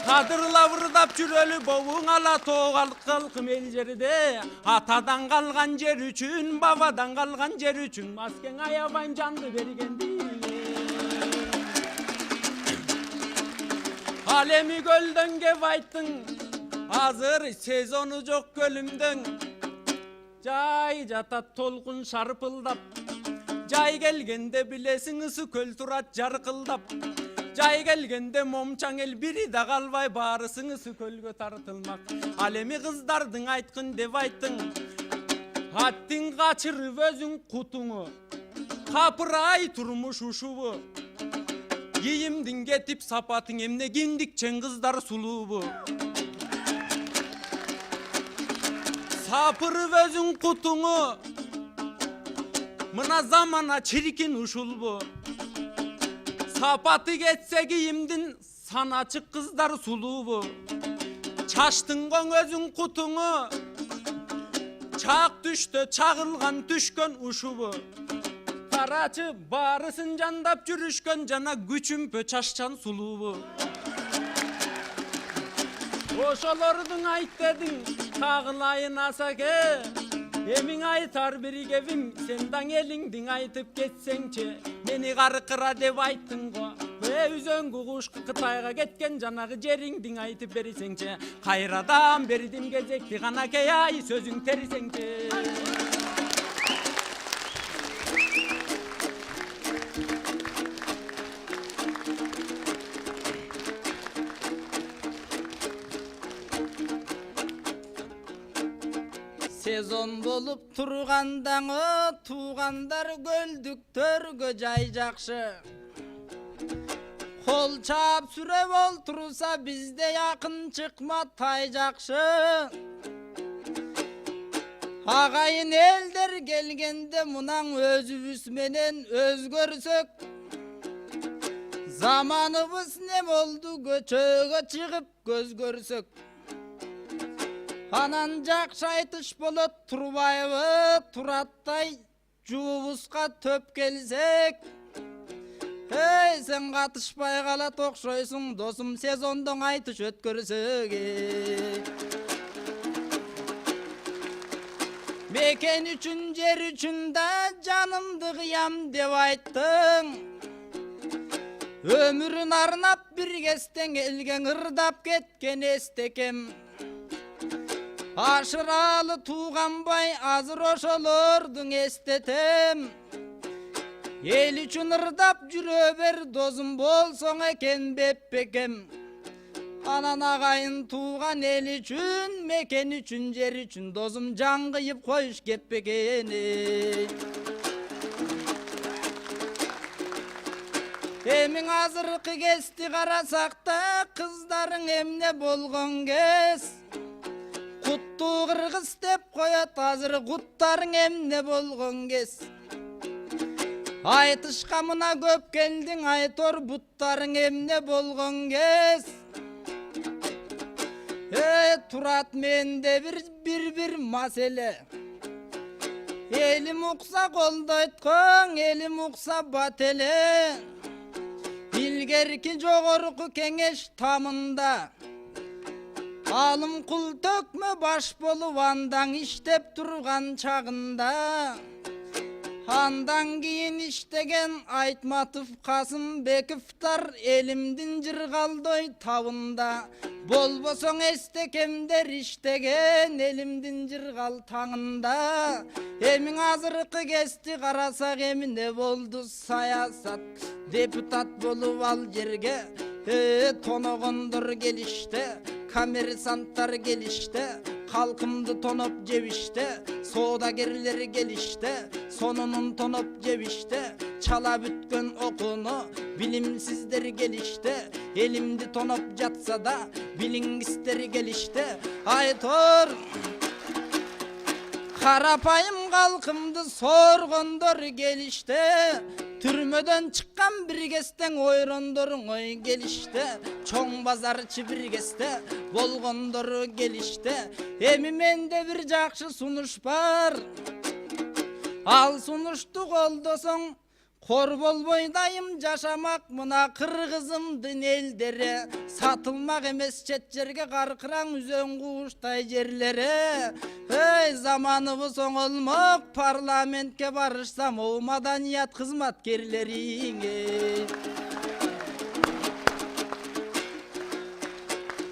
Кадырлап ырдап жүрөлү боуң ала тоогал калкым эл жерде. Атадан калган жер үчүн, бабадан калган жер үчүн аскең аябайм жанды бергенди. Ал эми көлдөн кеп айттың, азыр сезону жок көлүмдүн. Жай жатат толкун шарпылдап, жай келгенде билесиң ысы көл турат жаркылдап. Жай келгенде момчаң эл бири да калбай барысың ысы көлгө тартылмак. Ал эми кыздардың айткын деп айттың, аттың качырып өзүң кутуңу. Капырай турмуш ушубу. Кийимдин кетип сапатың эмне киндикчен кыздар сулуубу. Сапырып өзүң кутуңу. Мына замана чиркин ушулбу. Сапаты кетсе кийимдин саначык кыздар сулуубу. Чачтың коң өзүң кутуңу. Чак түштө чагылган түшкөн ушубу. Карачы барысын жандап жүрүшкөн жана күчүмпө чашчан сулуубу. Ошолордун айт дедиң, кагылайын асаке. Эмиң айтар бир кебим, сен таң элиңдин айтып кетсеңчи. Мени каркыра деп айттың го. Өзөңгү куш Кытайга кеткен жанагы жериңдин айтып берсеңчи. Кайрадан бердим кезекти канакей ай сөзүң терсеңчи. Сезон болуп тургандаңы туугандар көлдүктөргө жай жакшы. Кол чаап сүрөп олтурса бизде якын чыкма тай жакшы. Агайын элдер келгенде мунан өзүбүз менен өзгөрсөк. Заманыбыз не болду көчөгө чыгып көз көрсөк. Анан жакшы айтыш болот турбайбы тураттай жуубузга төп келсек. Эй, сен катышпай калат окшойсуң досум сезондон айтыш өткөрсөк. Мекен үчүн жер үчүн да жанымды кыям деп айттың. Өмүрүн арнап бир кестен келген ырдап кеткен эстекем. Ашыралы тууганбай азыр ошолордун эстетем. Эл үчүн ырдап жүрө бер досум болсоң экен беппекем. Анан агайын тууган эл үчүн, мекен үчүн, жер үчүн досум жан кыйып коюш кеппекен. Эмиң азыркы кести карасак да кыздарың эмне болгон кез. Куттуу кыргыз деп коет азыр куттарың эмне болгон кез. Айтышка мына көп келдиң айтор буттарың эмне болгон кез. Турат менде бир маселе. Элим укса колдойткон, элим укса бат эле. Илгерки жогорку кеңеш тамында алым кул төкмө баш болуп андаң иштеп турган чагында. Андан кийин иштеген Айтматов Касымбековтар элимдин жыргалдой табында. Болбосоң эстекемдер иштеген элимдин жыргал таңында. Эмиң азыркы кести карасак эмне болду саясат. Депутат болуп ал жерге тоногондор келишти, коммерсанттар келишти, калкымды тоноп жебишти, соодагерлер келишти, сонунун тоноп жебишти, чала бүткөн окууну билимсиздер келишти, элимди тоноп жатса да билингистер келишти. Айтор карапайым калкымды соргондор келишти, түрмөдөн чыккан бир кестең ойрондоруң ой келишти, чоң базарчы бир кезде болгондору келишти. Эми менде бир жакшы сунуш бар, ал сунушту колдосоң кор болбой дайым жашамак мына кыргызымдын элдери. Сатылмак эмес чет жерге каркыраң үзөң кууштай жерлери. Заманыбыз оңолмок, парламентке барышсам о маданият кызматкерлериңе.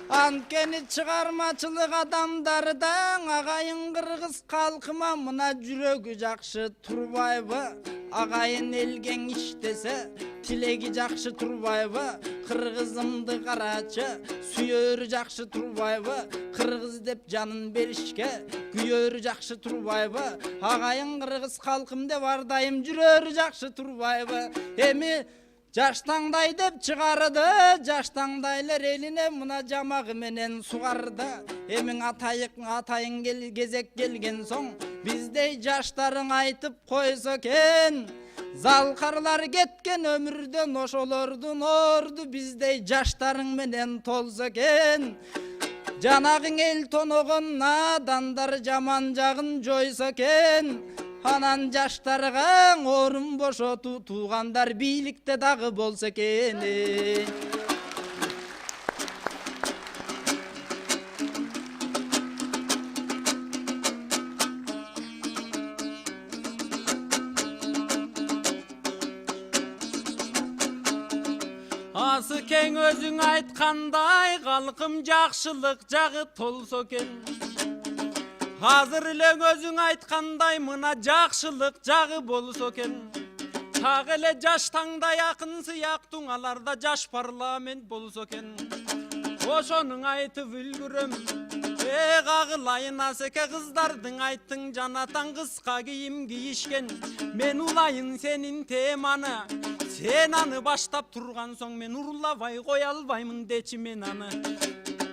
Анткени чыгармачылык адамдардан агайын кыргыз калкыма мына жүрөгү жакшы турбайбы? Агайын элген иштесе тилеги жакшы турбайбы? Кыргызымды карачы сүйөрү жакшы турбайбы? Кыргыз деп жанын беришке күйөрү жакшы турбайбы? Агайын кыргыз калкым деп ар дайым жүрөрү жакшы турбайбы? Эми жаштаңдай деп чыгарды, жаштаңдайлар элине мына жамагы менен сугарды. Эмиң атайың кезек келген соң биздей жаштарың айтып койсо экен. Залкарлар кеткен өмүрдөн ошолордун орду биздей жаштарың менен толсо экен. Жанагың эл тоногон надандар жаман жагын жойсо экен. Анан жаштарга орун бошотуу туугандар бийликте дагы болсо экен. Асы кең өзүң айткандай калкым жакшылык жагы толсо экен. Азыр элең өзүң айткандай мына жакшылык жагы болсо экен. Так эле жаштаңдай акын сыяктуу аларда жаш парламент болсо экен. Ошонун айтып үлгүрөм. Кагылайын асеке кыздардын айттың жанатан кыска кийим кийишкен. Мен улайын сенин теманы. Сен аны баштап турган соң мен урлабай кое албаймын дечи мен аны.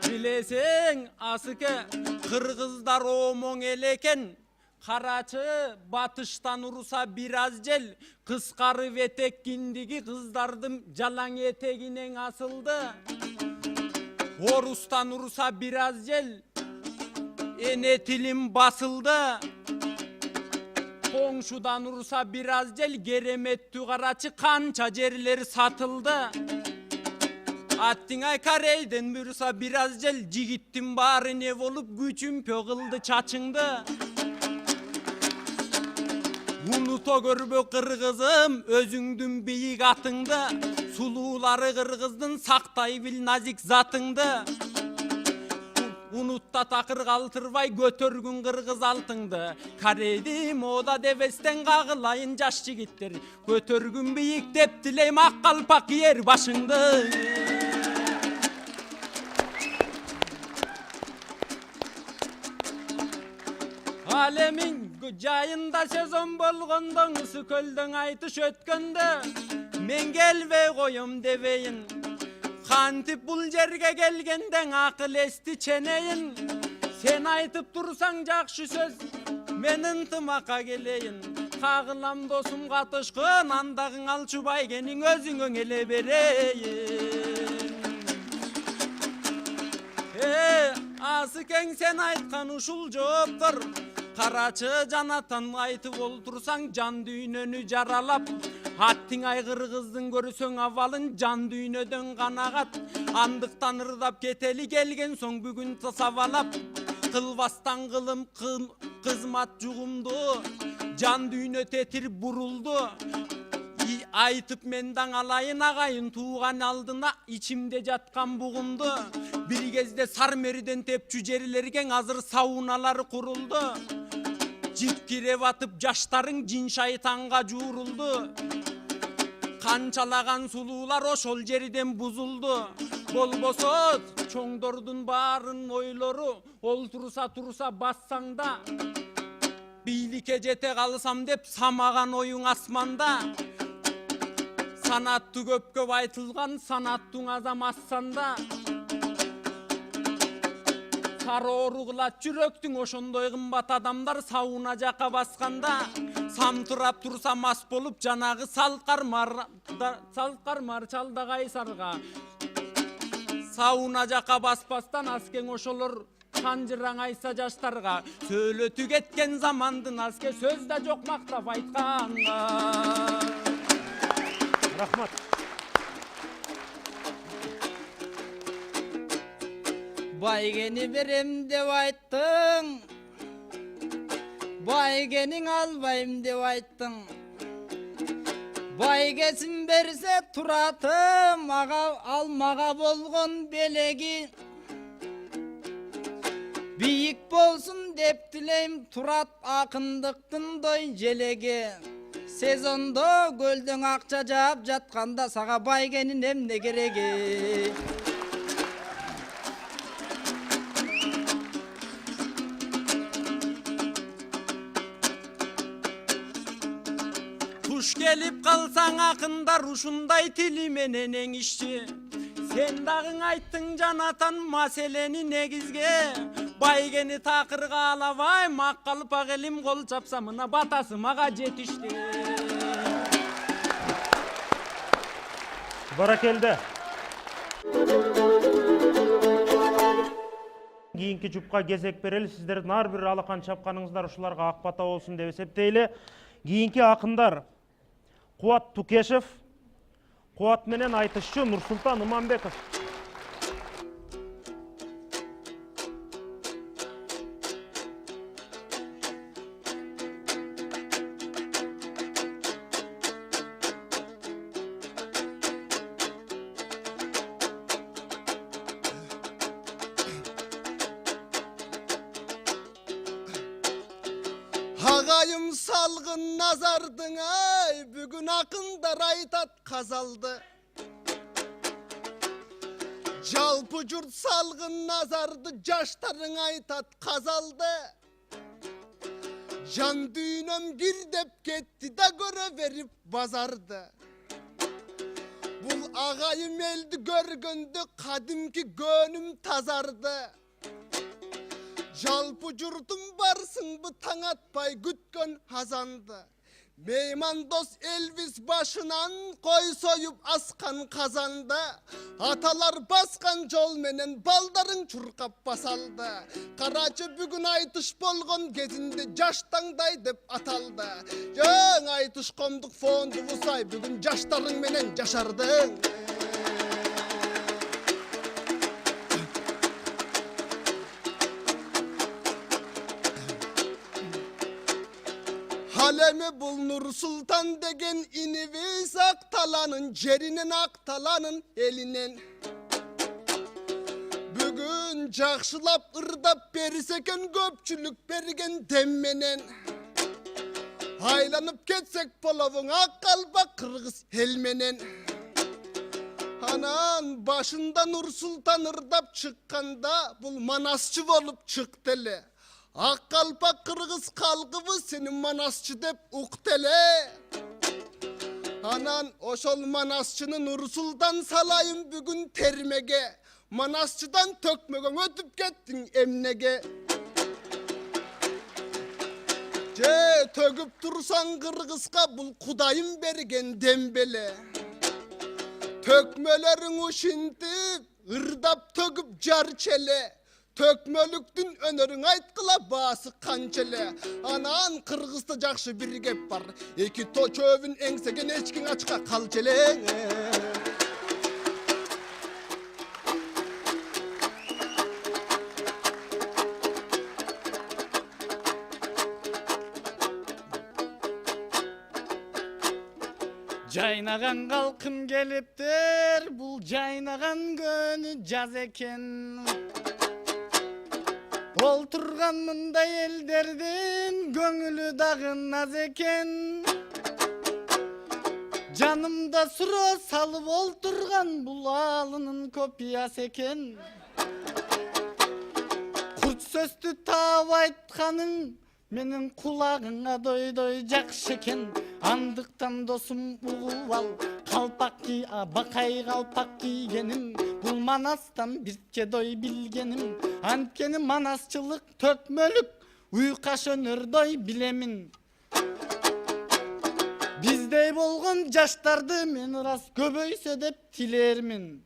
Билесең асыке кыргыздар омоң элекен. Карачы батыштан урса бир аз жел, кыскарып этек киндиги кыздардын жалаң этегинен асылды. Орустан урса бир аз жел, эне тилим басылды. Коңшудан урса бир аз жел, кереметтүү карачы канча жерлер сатылды. Аттиңай карейден бурса бир аз жел, жигиттин баары не болуп күчүмпө кылды чачыңды. Унуто көрбө кыргызым өзүңдүн бийик атыңды. Сулуулары кыргыздын сактай бил назик затыңды. Унутта такыр калтырбай көтөргүн кыргыз алтыңды. Карейди мода дебестен кагылайын жаш жигиттер. Көтөргүн бийик деп тилейм ак калпак кийер башыңды. Алемин жайында сезон болгондон ысы көлдөң айтыш өткөндө. мен келбей коем дебейин. Кантип бул жерге келгенден акыл эсти ченейин. Sen айтып турсаң жакшы сөз, мен ынтымакка келейин. Кагылам досум катышкын, андагың алчу байгенин өзүңө эле берейин. Асы кең сен айткан ушул жооптор. Карачы жанатан айтып олтурсаң жан дүйнөнү жаралап. Аттың айгыр кыздын көрсөң абалын жан дүйнөдөн канагат. Андыктан ырдап кетели келген соң бүгүн сабалап. Кылбастан кылым кызмат жугумду, жан дүйнө тетирип бурулду. Айтып мен даңалайын агайын тууган алдына ичимде жаткан бугумду. Бир кезде Сармериден тепчү жерлерге азыр сауналар курулду. Жипкире батып жаштарың жин шайтанга жуурулду. Канчалаган сулуулар ошол жерден бузулду. Болбосо чоңдордун баарын ойлору олтурса турса бассаң да. Бийликке жете калсам деп самаган оюң асманда. Санаттуу көп айтылган санаттың азам ассанда. Сары ору кылат жүрөктүң ошондой кымбат адамдар сауна жака басканда. Самтырап турса мас болуп жанагы салкармар чалда кайсарга. Сауна жака баспастан аскең ошолор канжыраң айса жаштарга. Сөйлөтү кеткен замандын аске сөз да жок мактап айтканга. Рахмат. Байгени берем деп айттың, байгениң албайм деп айттың. Байгесин берсе туратым, алмага болгон белеги. Бийик болсун деп тилейм, турат акындыктын дой желеги. Сезондо көлдөң акча жаап жатканда сага байгенин эмне кереги? Туш келип калсаң акындар ушундай тили менен эңишчи. Сен дагың айттың жанатан маселени негизге. Байгени такырга алабай, маккалпак элим кол чапса мына батасы мага жетишти. Баракелде. Кийинки жупка кезек берели. Сиздердин ар бир алакан чапканыңыздар ушуларга ак бата болсун деп эсептейли. Кийинки акындар Куат Тукешев, Куат менен айтышчы Нурсултан Иманбеков. Агайым салгын назардың ай, бүгін акындар айтат казалды. Жалпы жұрт салгын назарды, жаштарың айтат казалды. Жан дүйнөм кирдеп кетти да көрө берип базарды. Бул агайым элди көргөндө кадимки көнүм тазарды. Жалпы жұртым барсың бу таң атпай күткөн азанды. Мейман дос Элвис башынан кой союп аскан казанды. Аталар баскан жол менен балдарың чуркап басалды. Карачы бүгүн айтыш болгон кезинде жаштаңдай деп аталды. Жөн айтыш коомдук фонду усай бүгүн жаштарың менен жашардың. Haleme bul Nursultan degen iniviz Aktalanın жеринен Aktalanın elinen. Bugün жақшылап ырдап берсекен көпчүлүк берген демменен. Айланып кетсек половың ак калпак кыргыз элменен. Анан башында Нурсултан ырдап чыкканда бул манасчы болуп чыкты эле. Ак калпак кыргыз калкыбыз сени манасчы деп уктеле. Анан ошол манасчыны Нурсултан салайын бүгүн термеге. Манасчыдан төкмөгөң өтүп кеттиң эмнеге? Же төгүп турсаң кыргызга бул Кудайым берген дембеле. Төкмөлөрүң ушинтип, ырдап төгүп жарчеле. Төкмөлүктүн өнөрүң айткыла баасы канчеле. Анан кыргызда жакшы бир кеп бар. Эки чөбүн эңсеген эчкиң ачка калчелең. Жайнаган калкым келиптир, бул жайнаган көнү жаз экен. Олтурган мындай элдердин көңүлү дагы наз экен. Жанымда суроо салып олтурган бул алынын копиясы экен. Курт сөздү таап айтканың менин кулагыңа дой жакшы экен. Андыктан досум угуп ал, калпак ки, бакай калпак кийгеним. Бул Манастан бирке дой билгеним. Анткени манасчылык төкмөлүк, уйкаш өнөрдөй билемин. Биздей болгон жаштарды мен ырас көбөйсө деп тилермин.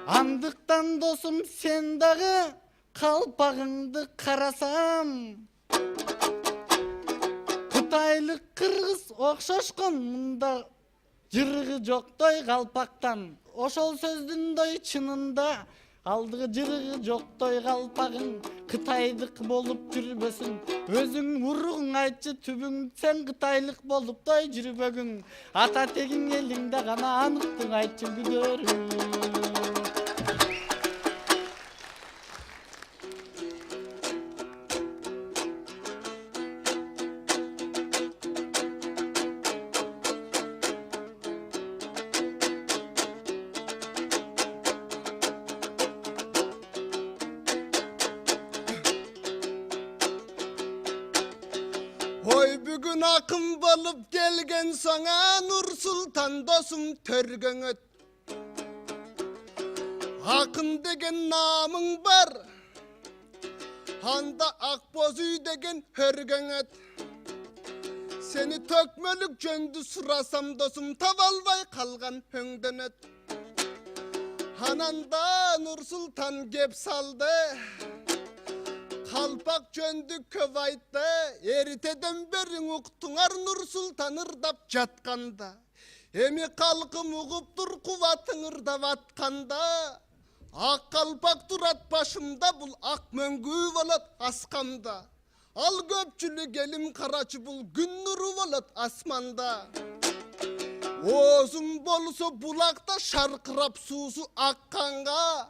Андыктан досум сен дагы калпагыңды карасам, Кытайлык кыргыз окшошкон мында жырыгы жоктой калпактан. Ошол сөздүн дой чынында алдыгы жырыгы жоктой калпагың кытайдык болуп жүрбөсүн. Өзүң уругуң айтчы түбүң сен кытайлык болуп той жүрбөгүң. Ата тегиң элиңде гана аныктык айтчы күдөрүң. Ой бүгүн акын болуп келген саңа Нурсултан досум төргөң өт. Акын деген намың бар, анда Акбоз үй деген хөргөң өт. Сени төкмөлүк жөндү сурасам досум таба албай калган өңдөн өт. Ананда Нурсултан кеп салды, калпак жөндү көп айтты. Эритеден бериң уктуңар Нурсултан ырдап жатканда. Эми калкым угуптур кубатың ырдап атканда. Ак калпак турат башымда, бул ак мөңгүү болот аскамда. Ал көпчүлүк элим карачы, бул күн нуру болот асманда. Оозум болсо булакта шаркырап суусу акканга.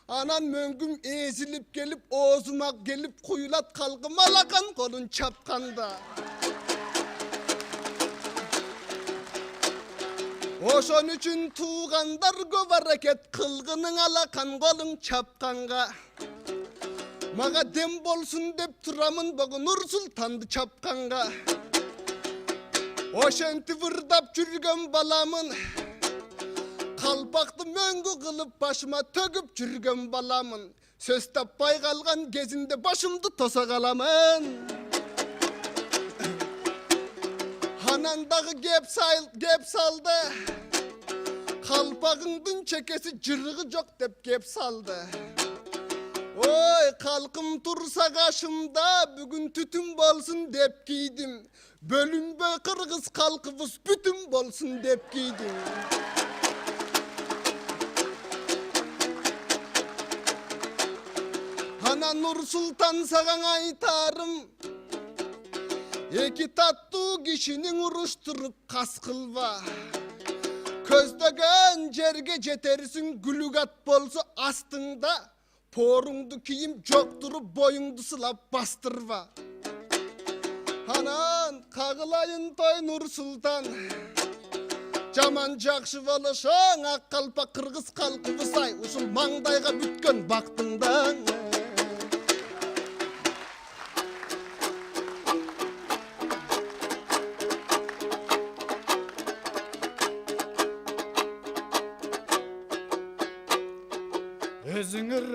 Анан мөңгүм эзилип келип, оозума келип куйлат калгым алакан колун чапканда. Ошон үчүн туугандар көп аракет кылгының алакан колуң чапканга. Мага дем болсун деп турамын богу Нурсултанды чапканга. Ошентип ырдап жүргөн баламын, калпакты мөңгү кылып башыма төгүп жүргөн баламын. Сөз таппай калган кезинде башымды тоса каламын. Анан дагы кеп салды, калпагыңдын чекеси жырыгы жок деп кеп салды. Ой, калкым турса кашымда, бүгүн түтүн болсун деп кийдим. Бөлүнбөй кыргыз калкыбыз бүтүн болсун деп кийдим. Анан Нурсултан сагаң айтарым, эки таттуу кишинин уруштуруп кас кылба. Көздөгөн жерге жетерсиң, күлүк ат болсо астыңда. Поруңду кийим жоктуруп боюңду сылап бастырба. Анан кагылайын той Нурсултан, жаман жакшы болошоң ак калпак кыргыз калкыбыз ай, ушул маңдайга бүткөн бактыңдан.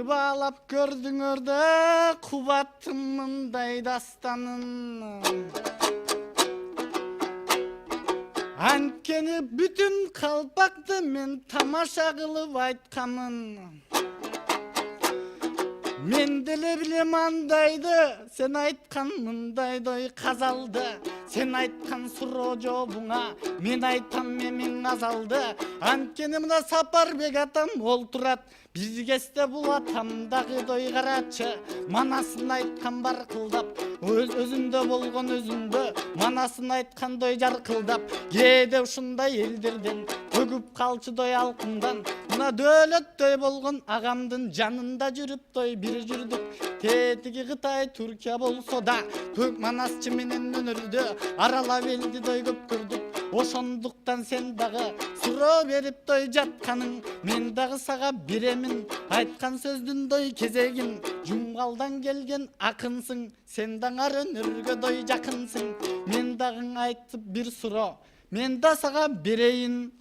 баалап көрдүңөр да кубаттым мындай дастанын. Анткени бүтүн калпакты мен тамаша кылып айткамын. Мен деле билем андайды, сен айткан мындайды ой казалды. Сен айткан суроо жообуңа, мен айтам мемиң азалды. Анткени мына Сапарбек атам олтурат, бир кезде бул атамдагы дой карачы. Манасын айткан баркылдап, өзүндө болгон өзүндө, манасын айткан дой жаркылдап. Кээде ушундай элдерден төгүп калчы дой алкымдан. Мына дөөлөттөй болгон агамдын жанында жүрүп дой бир жүрдүк. Тетиги Кытай, Түркия болсо да, төк манасчы менен өнөрдө аралап элди дой көп көрдүк. Ошондуктан сен дагы суроо берип дой жатканың, мен дагы сага беремин айткан сөздүн дой кезегин. Жумгалдан келген акынсың, сен даңар өнөргө дой жакынсың. Мен дагы айтып бир суроо, мен да сага берейин.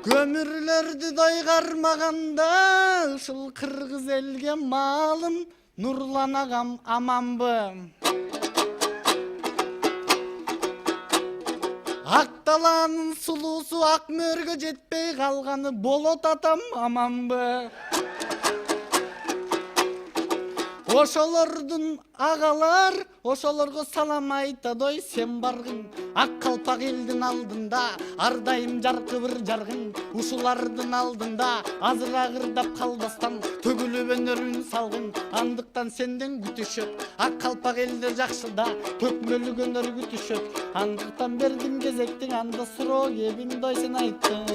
Көмүрлөрдү дой кармаганда, ушул кыргыз элге маалым, Нурлан агам аманбы. Ак даланын сулуусу ак мөргө жетпей калганы, болот атам аманбы. Ошолордун агалар, ошолорго салам айтадой сен баргын. Ак калпак элдин алдында, ар дайым жаркы бир жаргын. Ушулардын алдында, азыр агырдап калбастан, төгүлүп өнөрүн салгын. Андыктан сенден күтүшөт, ак калпак элдер жакшы да, төкмөлүк өнөр күтүшөт. Андыктан бердим кезектиң, анда суроо кебин дой сен айттың.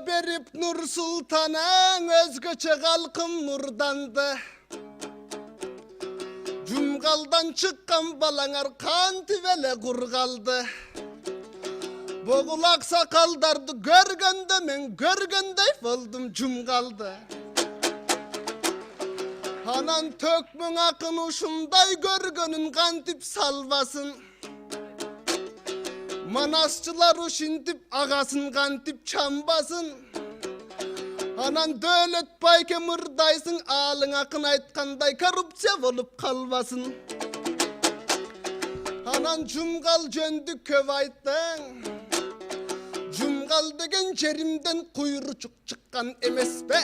Берип Нур Султанаң өзгөчө калкым нурданды. Жумгалдан чыккан балаңар кантип эле кургалды. Богул аксакалдарды көргөндө мен көргөндөй болдум жумгалды. Анан төкмөң акын ушундай көргөнүн кантип салбасын. Manasçılar uşintip ağasın kantip çambasın. Anan dövlet payke mırdaysın, alın akın aytkanday korrupsiya olup kalbasın. Anan cumgal jöndü köv ayttın. Cumgal degen jerimden kuyruçuk çıkkan emes be.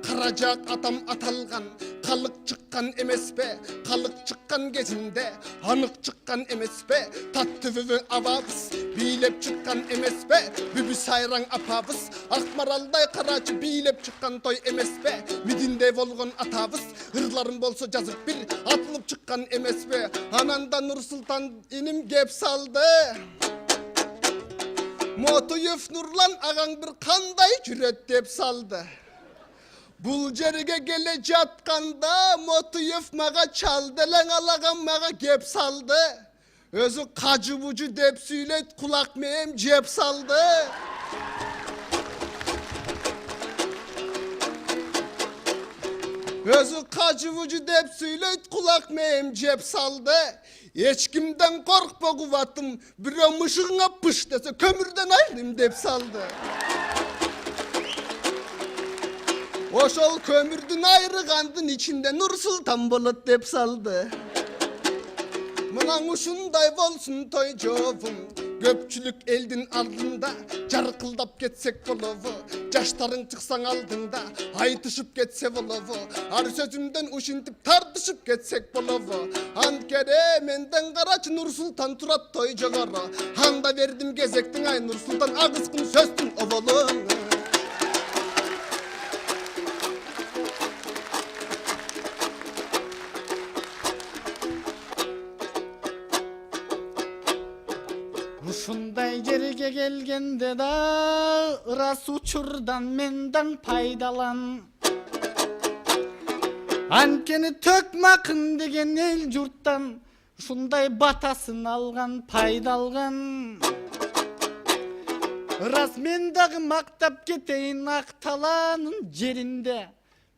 Karacak atam atalgan, kalık çıkkan emes be. Kalık çıkkan gezinde, anık çıkkan emes be. Tattüvü avabız, bilep çıkkan emes be. Bübü sayran apabız, akmaralday karacı bilep çıkkan toy emes be. Midinde volgon atabız, hırların bolsa жазıp bir atılıp çıkkan emes be. Ananda Nur Sultan inim gep saldı. Motoyev Nurlan ağaң bir kanday cüret dep saldı. Bul jerige gele jatkanda Motoyev maga çaldı lan alagam maga gep saldı. Özü kacı bucu dep süyleyt kulak meyem cep saldı. Özü kacı bucu dep süyleyt kulak meyem cep saldı. Hiç kimden korkma kuvatım, bir mışığına pış dese kömürden ayrım dep saldı. Oşol kömürdün ayrı kandın içinde Nur Sultan bolat dep saldı. Mınan uşunday bolsun toy jobum, köpçülük eldin aldında, jarkıldap ketsek bolovu. Jaştarың çıksan aldında, aytışıp ketse bolovu. Ar sözümden uşintip tartışıp ketsek bolovu. Antkere menden karaçı Nur Sultan turat toy jogoro. Handa verdim gezektin ay Nur Sultan, ağızkın sözdün ovolun. Ушундай жерге келгенде да ырас учурдан мендан пайдалан. Анткени төкмакын деген эл журттан ушундай батасын алган, пайда алган. Ырас мен дагы мактап кетейин ак талаанын жеринде.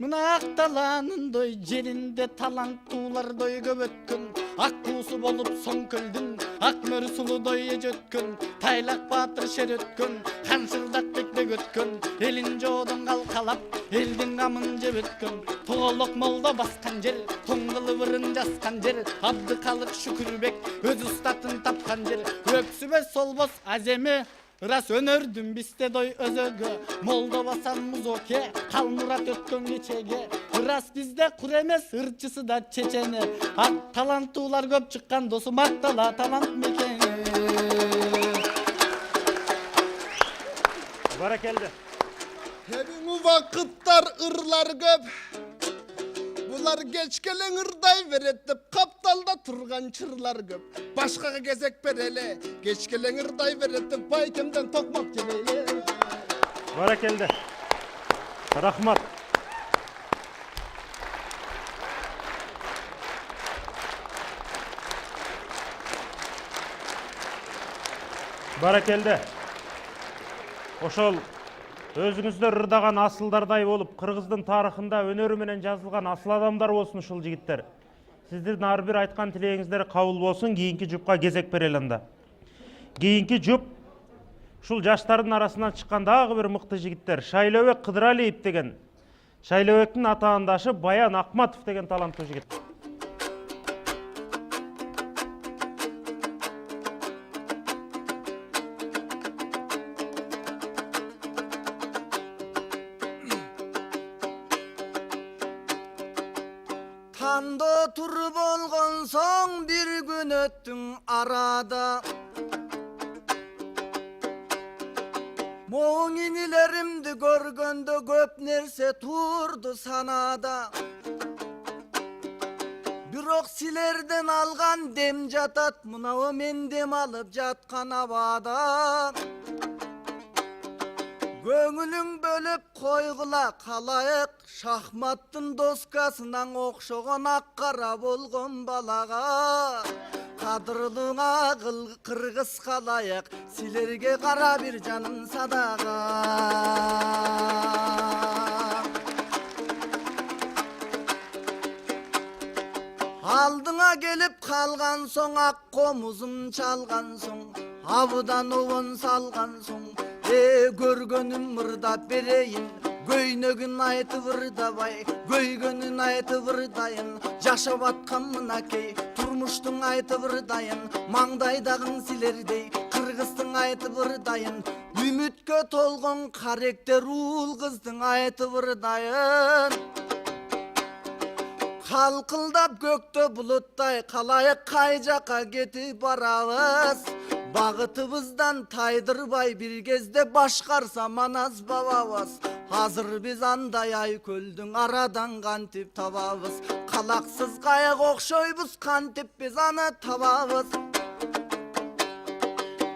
Мына ак таланындай жеринде таланттуулардай көп өткөн, ак куусу болуп соңкөлдүн, ак мөр сулудай эжөткөн, тайлак баатыр шер өткөн, каншырдак бекбек өткөн, элин жоодон калкалап, элдин камын жеп өткөн, тоголок молдо баскан жер, тоңгулу бырын жазган жер, Абдыкалык Шүкүрбек өз устатын тапкан жер, өксүбөс солбос аземе Рас өнөрдүм бисте дой өзөгө, молдо басан музоке, калмурат өткөн кечеге. Рас бизде кур эмес, ырчысы да чечени. Ак таланттуулар көп чыккан, досу мактала талант мекени. Баракелде. Хебиң убакыттар ырлар көп. Булар кечкелең ырдай берет деп капталда турган чырлар көп. Башкага кезек береле, кечкелең ырдай берет деп байкемден токмак жебейле. Баракелде. Рахмат. Баракелде. Ошол өзүңүздөр ырдаган асылдардай болуп, кыргыздын тарыхында өнөрү менен жазылган асыл адамдар болсун ушул жигиттер. Сиздин ар бир айткан тилегиңиздер кабыл болсун, кийинки жупка кезек берели анда. Кийинки жуп ушул жаштардын арасынан чыккан дагы бир мыкты жигиттер. Шайлообек Кыдыралиев деген, Шайлообектин атаандашы Баян Акматов деген таланттуу жигит. Тандо тур болгон соң бир күн өттүң арада. Моң инилеримди көргөндө көп нерсе турду санада. Бирок силерден алган дем жатат, мынау мен дем алып жаткан абада. Көңүлүң бөлүп койгула калайык, шахматтын доскасынан окшогон ак кара болгон балага. Кадырлууңа кыргыз калайык, силерге кара бир жаным садага. Алдыңа келип калган соң, ак комузун чалган соң, абыдан обон салган соң, көргөнүм ырдап берейин, көйнөгүн айтып ырдабай, көйгөнүн айтып ырдайын, жашап аткан мынакей турмуштуң айтып ырдайын, маңдайдагың силердей кыргыздың айтып ырдайын, үмүткө толгон каректер уул кыздың айтып ырдайын. Калкылдап көктө булуттай калайык, кай жака кетип барабыз, багытыбыздан тайдырбай бир кезде башкарса манас бабабыз. Азыр биз андай айкөлдүң арадан кантип табабыз, калаксыз кайык окшойбуз, кантип биз аны табабыз.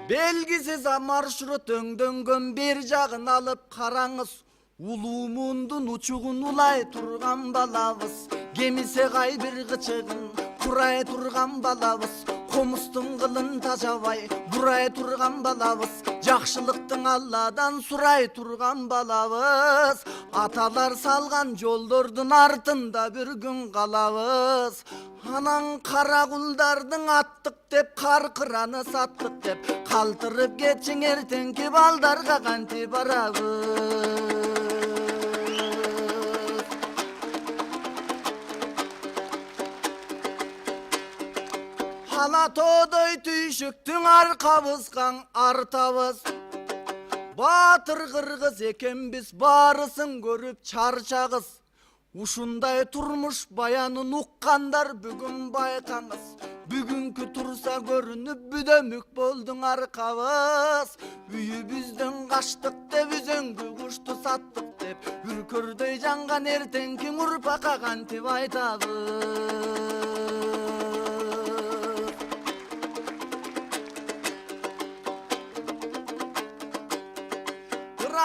Белгисиз маршрут өңдөнгөн бир жагын алып караңыз, улуу мундун учугун улай турган балабыз, кемисе кай бир кычыгын курай турган балабыз, комустун кылын тажабай бурай турган балабыз, жакшылыктың Алладан сурай турган балабыз. Аталар салган жолдордун артында бир күн калабыз. Анан кара кулдардын аттык деп, каркыраны саттык деп, калтырып кетчиң эртеңки балдарга кантип барабыз. Алатоодой түйшүктүң аркабызган артабыз, баатыр кыргыз экенбиз, баарысын көрүп чарчагыз. Ушундай турмуш баянын уккандар бүгүн байкаңыз, бүгүнкү турса көрүнүп бүдөмүк болдуң аркабыз. Үйүбүздөн качтык деп, үзөңгү кушту саттык деп, үркөрдөй жанган эртеңки урпакка кантип айтабыз.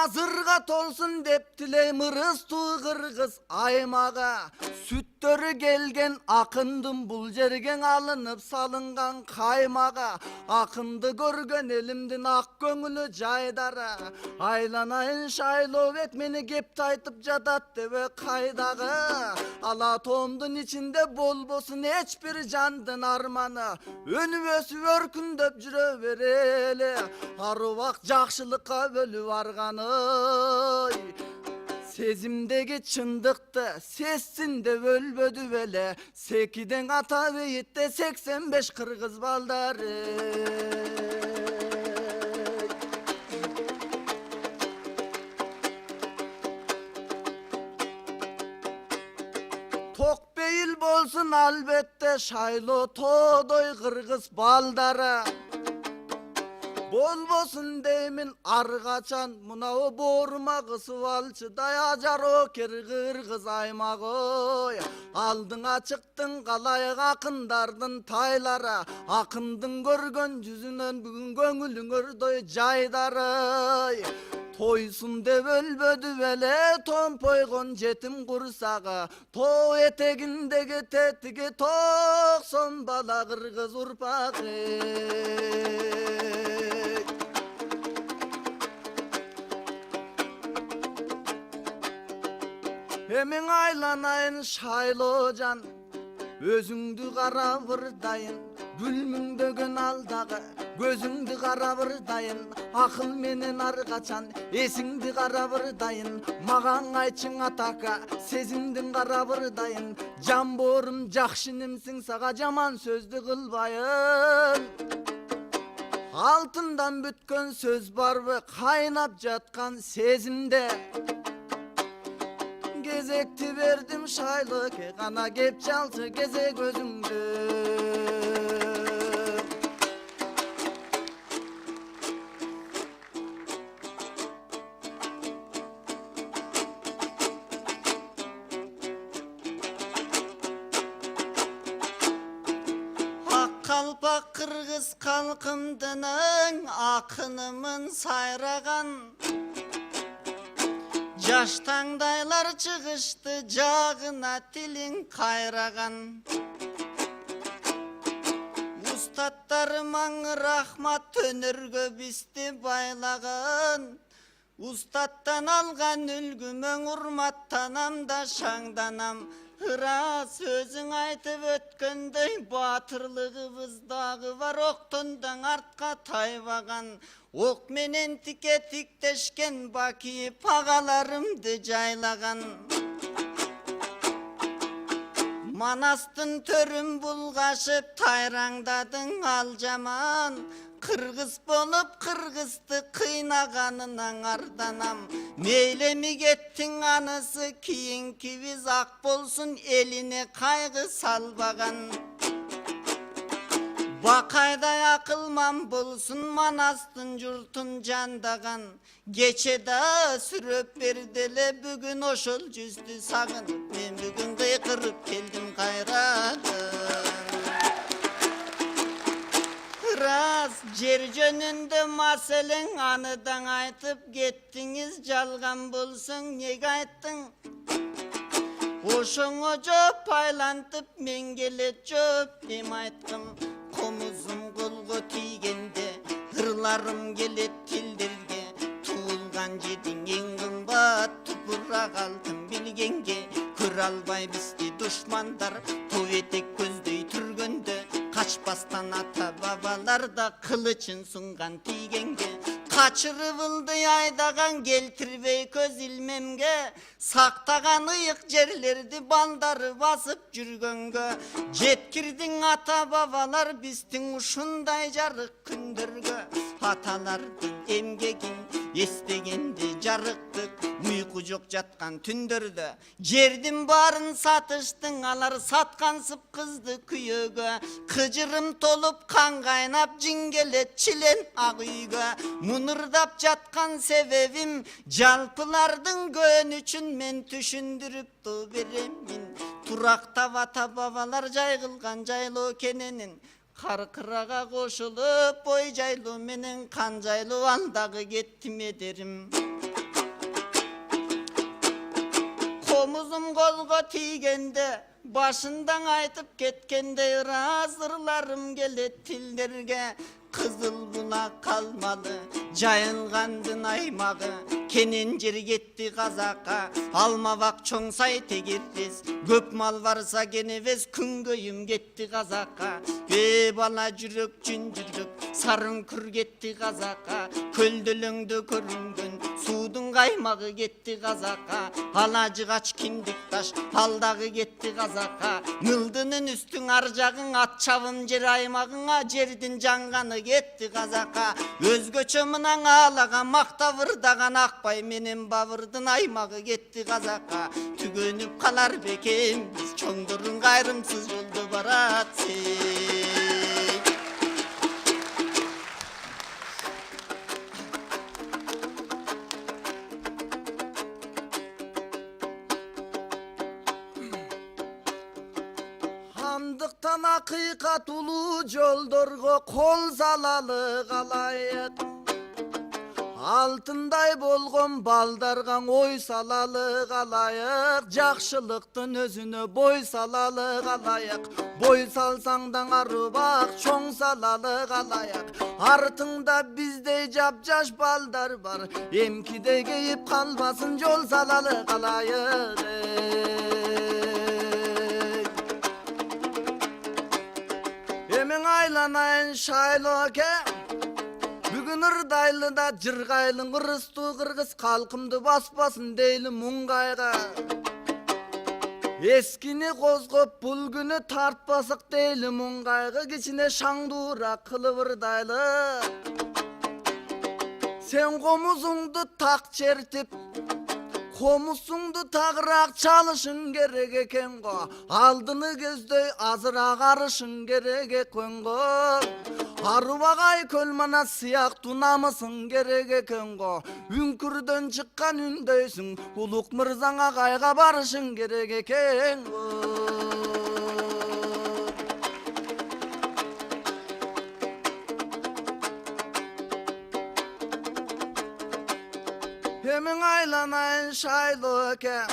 Азырга толсун деп тилейм ырыстуу кыргыз аймага, сүт Бүктөрү келген акындын бул жерге алынып салынган каймага, акынды көргөн элимдин ак көңүлү жайдары. Айланайын шайлоо бек мени кепти айтып жатат дебе кайдагы. Ала тоомдун ичинде болбосун эч бир жандын арманы, өнүп өсүп өркүндөп жүрө берели, арубак жакшылыкка бөлүп барганы. Сезимдеги чындыкты сезсин деп өлбөдү беле, секиден ата бейитте 85 кыргыз балдары. Ток бейил болсун албетте шайлоо тоодой кыргыз балдары. Болбосун деймин ар качан мынау боорума кысып алчыдай ажар окер кыргыз аймагы. Алдыңа чыктың калайык акындардын тайлары, акындын көргөн жүзүнөн бүгүн көңүлүң өрдөй жайдары. Тойсун деп өлбөдү беле томпойгон жетим курсагы, тоо этегиндеги тетиги 90 бала кыргыз урпагы. Эмиң айланайын шайлоожан, өзүңдү карап ырдайын, бүлмүңдөгөн алдагы көзүңдү карап ырдайын, акыл менен ар качан эсиңди карап ырдайын, маған айтчың атака сезимдин карап ырдайын, жан боорум жакшынымсың сага жаман сөздү кылбайын. Алтындан бүткөн сөз барбы кайнап жаткан сезимде, кезекти бердим шайлыке, гана кеп чалчы кезек өзүңдү. Ак калпак кыргыз калкымдынын акынымын сайраган, жаш таңдайлар чыгышты жагына тилин кайраган. Устаттарымаң рахмат өнөргө бизди байлаган, устаттан алган үлгүмөң урматтанам да шаңданам. Ырас өзүң айтып өткөндөй батырлыгыбыз дагы бар, октондон артка тайбаган. Ок менен тике тиктешкен баки пагаларымды жайлаган. Манастын төрүн булгашып тайраңдадың ал жаман, кыргыз болуп кыргызды кыйнаганынан арданам. Мейлеми кеттиң анысы, кийинки биз ак болсун элине кайгы салбаган. Бакайдай акылман болсун манастын журтун жандаган, кече да сүрөп берделе бүгүн ошол жүздү сагынып, мен бүгүн кыйкырып келдим кайрадан. Ырас жер жөнүндө маселең аныдан айтып кеттиңиз, жалган болсоң неге айттың? Ошоңо жооп айлантып мен келет жооп эм айткым. Комузум колго тийгенде ырларым келет тилдерге, туулган жериң эң кымбат тупурак алтын билгенге. Көрө албай бизди душмандар тоо этек көздөй түргөндө, качпастан ата бабалар да кылычын сунган тийгенге. Качырып ылдый айдаган келтирбей көз илмемге, сактаган ыйык жерлерди балдары басып жүргөнгө. Жеткирдиң ата бабалар биздин ушундай жарык күндөргө. Аталардын эмгегин эстегенде жарыктык, уйку жок жаткан түндөрдө. Жердин баарын сатыштың, алар саткансып кызды күйөөгө. Кыжырым толуп кан кайнап жин келет чилен ак үйгө. Мунурдап жаткан себебим жалпылардын көнүчүн мен түшүндүрүп беремин. Турактап ата бабалар жайгылган жайлоо кененин, каркырага кошулуп ой жайлуу менен кан жайлуу алдагы кеттим эдерим. комузум колго тийгенде башындан айтып кеткендей ырас ырларым келет тилдерге. Кызыл булак калмалы жайылгандын аймагы, кенен жер кетти казакка, алмабак чоңсай тегирбиз, көп мал барса кенебиз, күнгөйүм кетти казакка. Бала жүрөк жүндүрүк сарын күр кетти казакка, көлдөлөңдө көрүнгөн судун каймагы кетти казакка, алажыгач киндик таш алдагы кетти казакка, нылдынын үстүң ар жагың ат чабым жер аймагыңа, жердин жаңганы кетти казакка. Өзгөчө мынан аалаган мактап ырдаган Акбай менен Бабырдын аймагы кетти казакка. Түгөнүп калар бекем биз чоңдордун кайрымсыз жолдо баратсың. Андыктан акыйкат улуу жолдорго кол салалы калайык. Алтындай болгон балдарга ой салалы калайык. Жакшылыктын өзүнө бой салалы калайык. Бой салсаң даңары бак, чоң салалы калайык. Артыңда биздей жапжаш балдар бар, эмкиде кейип калбасын жол салалы калайык. Эмең айланайын шайлоке, бүгүн ырдайлыда жыргайлың ырыстуу кыргыз калкымды баспасын дейли муңгайга. Эскини козгоп бул күнү тартпасык дейли муңгайга, кичине шаңдуураак кылып ырдайлы. Сен комузуңду так чертип, комузуңду тагыраак чалышың керек экен го. Алдыны көздөй азыраак арышың керек экен го. Арыбагай көлмана сыяктуу намысың керек экен го. Үңкүрдөн чыккан үндөйсүң, улук мырзаң агайга барышың керек экен го. Эмең айланайын шайлоке,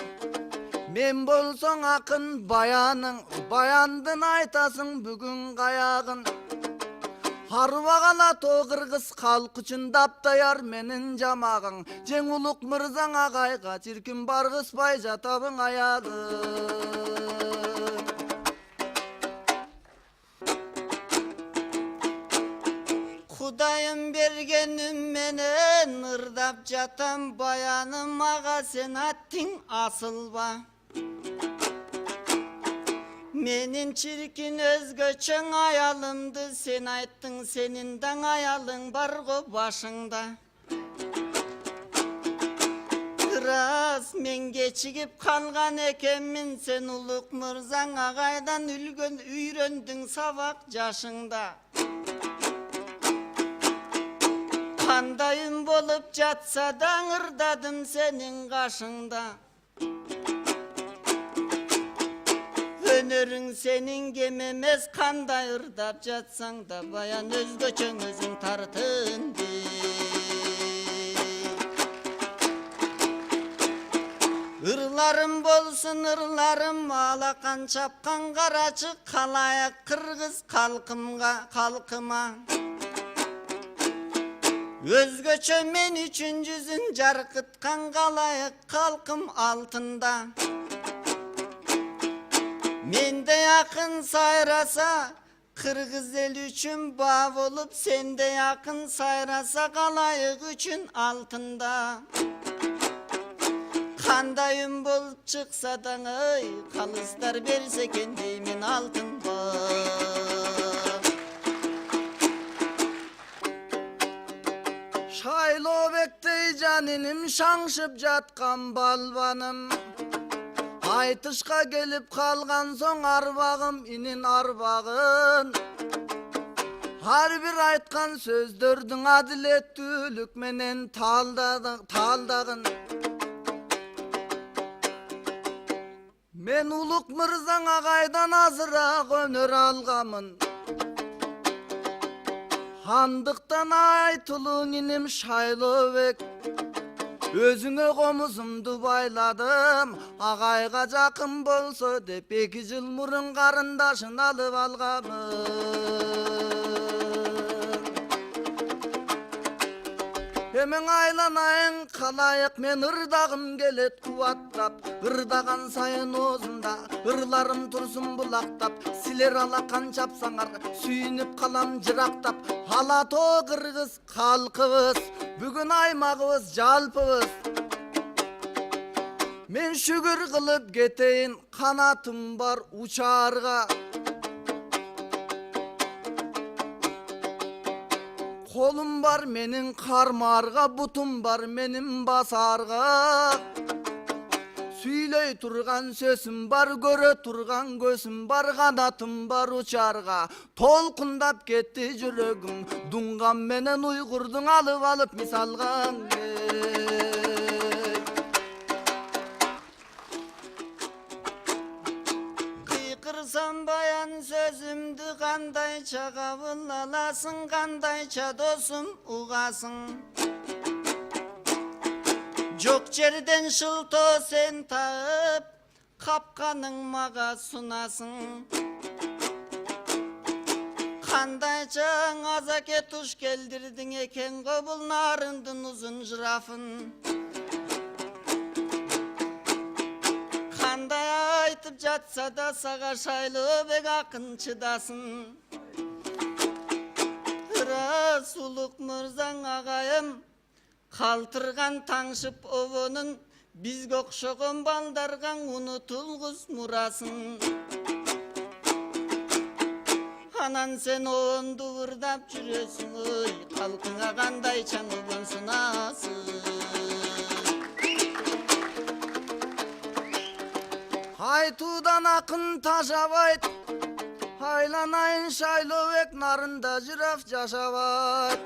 мен болсоң акын баяның, баяндын айтасың бүгүн каягын. Арбагала то кыргыз калкы үчүн даптаяр менин жамагың. Жең улук мырзаң агайга чиркин баргыспай жатабың аялы. Кудайым бергеним менен ырдап жатам баяным, ага сен аттың асылба. Менин чиркин өзгөчөң аялымды сен айттың, сенин даң аялың барго башыңда. Ырас мен кечигип калган экенмин, сен улук мырзаң агайдан үйрөндүң сабак жашыңда. Кандайым болуп жатса да ырдадым сенин кашыңда. Өнөрүң сенин кем эмес, кандай ырдап жатсаң да баян өзгөчөң өзүң тартынды. Ырларым болсун ырларым, алакан чапкан карачы калайык кыргыз калкыма. Өзгөчө мен үчүн жүзүн жаркыткан калайык калкым алтында. Менде акын сайраса, кыргыз эл үчүн баа болуп, сенде акын сайраса калайык үчүн алтында. Кандай үн болуп чыкса да калыстар берсе экен деймин алтынба. Шайлообектей жаниним шаңшып жаткан балбаным. Айтышка келип калган соң арбагым инин арбагын. Ар бир айткан сөздөрдүн адилеттүүлүк менен талдагын. Мен улук мырзаң агайдан азыраак өнөр алгамын. Андыктан айтылуу иним Шайлообек, Өзüңe komuzumdu bayladım, agayga jakın bolso dep 2 jıl murun karındaşın alıp algamın. Hemen aylanayın kalayık men ırdagım gelet kuvatlap, ırdagan sayın ozunda ırlarım tursun bulaktap, siler alakan çapsaңар sүйünüp kalam jıraktap. Halato kırgız kalkыбыз, bugün aymağыбыз жалпыбыз. Men şükür kılıp geteyin, kanatım var uçarga. Kolum var menin karmarga, butum var menin basarga. Süyley turgan sözüm var, göre turgan gözüm var, kanatım var uçarga. Tolkundap ketti жүрөгüm, dungan menen uygurdun alıp misalgan. Kıykırsan bayan sözümdü kandayça kabul alasın, kandayça dosum ugasın. Çok yerden şılto sen tağıp, kapkanın maga sunasın. Kandayça azake tuş geldirdin eken, kabul narındın uzun jırafın. Kanday aytıp жатса da sağa şaylı bek akın çıdasın. Rasuluk mırzaң agayım, kалтырган таңшып обонун бизге окшогон балдарга унутулгуз мурасын. Анан сен оонду ырдап жүрөсүң, ой калкыңа кандай чаң обон сунасың. Haytudan akın taşabayt, haylanayın şaylobek narında jiraf jaşabayt.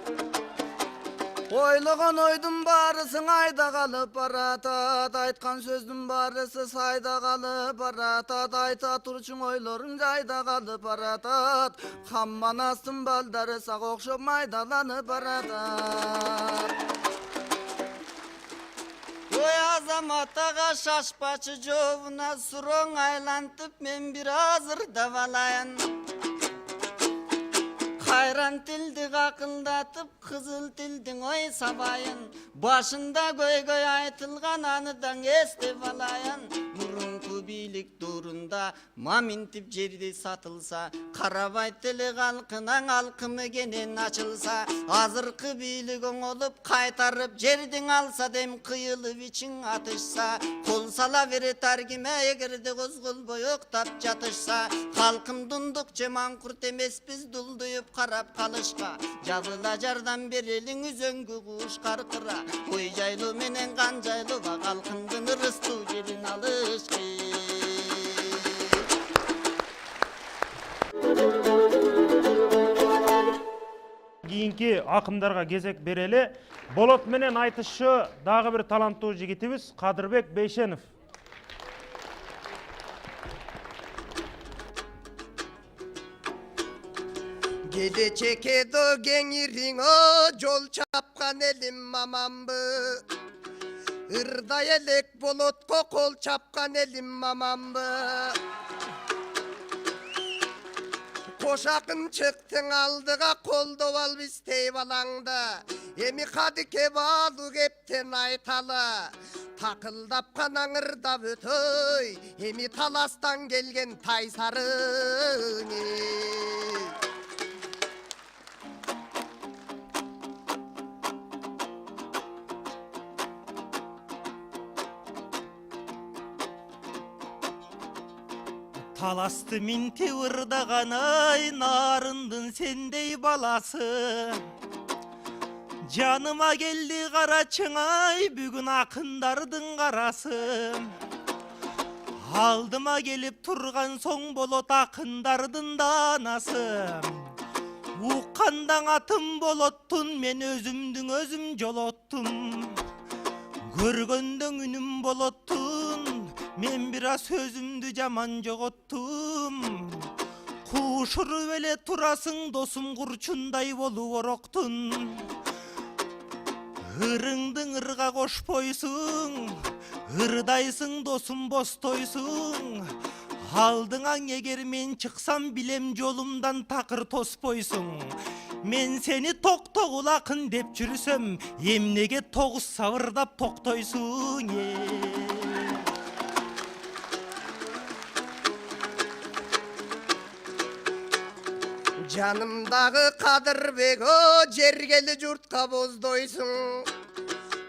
Oylogon oydun barısın ayda kalıp baratat, aytkan sözdün barısı sayda kalıp baratat. Ayta turçun oylarың jayda kalıp baratat, kamman astın baldarı sak okşop maydalanıp baratat. Oy azamataga şaşpaçı jobuna suroň aylantıp men bir azır davalayın. Kayran tildi kakıldatıp kızıl tildin oy sabayın. Başında göy göy aytılgan anıdan estep alayın. Murunku bilik durunda mamintip жерди satılsa, karabay tili kalkınan alkımı genen açılsa, azırkı bilik oңolup kaytarıp жердin alsa dem kıyılıp için atışsa, kol sala veri targime egerde kozgul boyoktap jatışsa, halkım dundukça mankurt emes biz dulduyup karap kalışka, jabıla jardan berelin üzöngü kuş karkıra, oy jaylı menen kan jaylı va halkımdın ırıstu jelin alışkı. Кийинки акындарга кезек берели. Болот менен айтышчы дагы бир таланттуу жигитибиз Кадырбек Бейшенов. Gelecek edo gengiriŋo jol çapkan elim mamambı. Irday elek bolotko kol çapkan elim mamambı. Koşakın çıktın aldığa kolda val biz teyvalangda. Emi kadike balu gepten aytala. Takıldap kanan ırdap ötöy. Emi talastan gelgen taysarın. Таласты минте ырдаган ай, нарындын сендей баласы. Жаныма келди карачың ай, бүгүн акындардын карасы. Алдыма келип турган соң болот акындардын данасы. Уккандаң атым болоттун, мен өзүмдүн өзүм жолоттум. Көргөндөн үнүм болоттун, мен бир аз сөзүмдү жаман жоготтум. Кушуруп эле турасың досум, курчундай болуп ороктун. ырыңдың ырға кошпойсуң, ырдайсың досум бостойсуң. Алдыңаң егер мен чыксам билем жолумдан такыр тоспойсуң. Мен сени токтогул акын деп жүрсөм, эмнеге тогуз сабырдап токтойсуң? Жанымдағы Қадырбек, жергелі жұртқа боздойсың.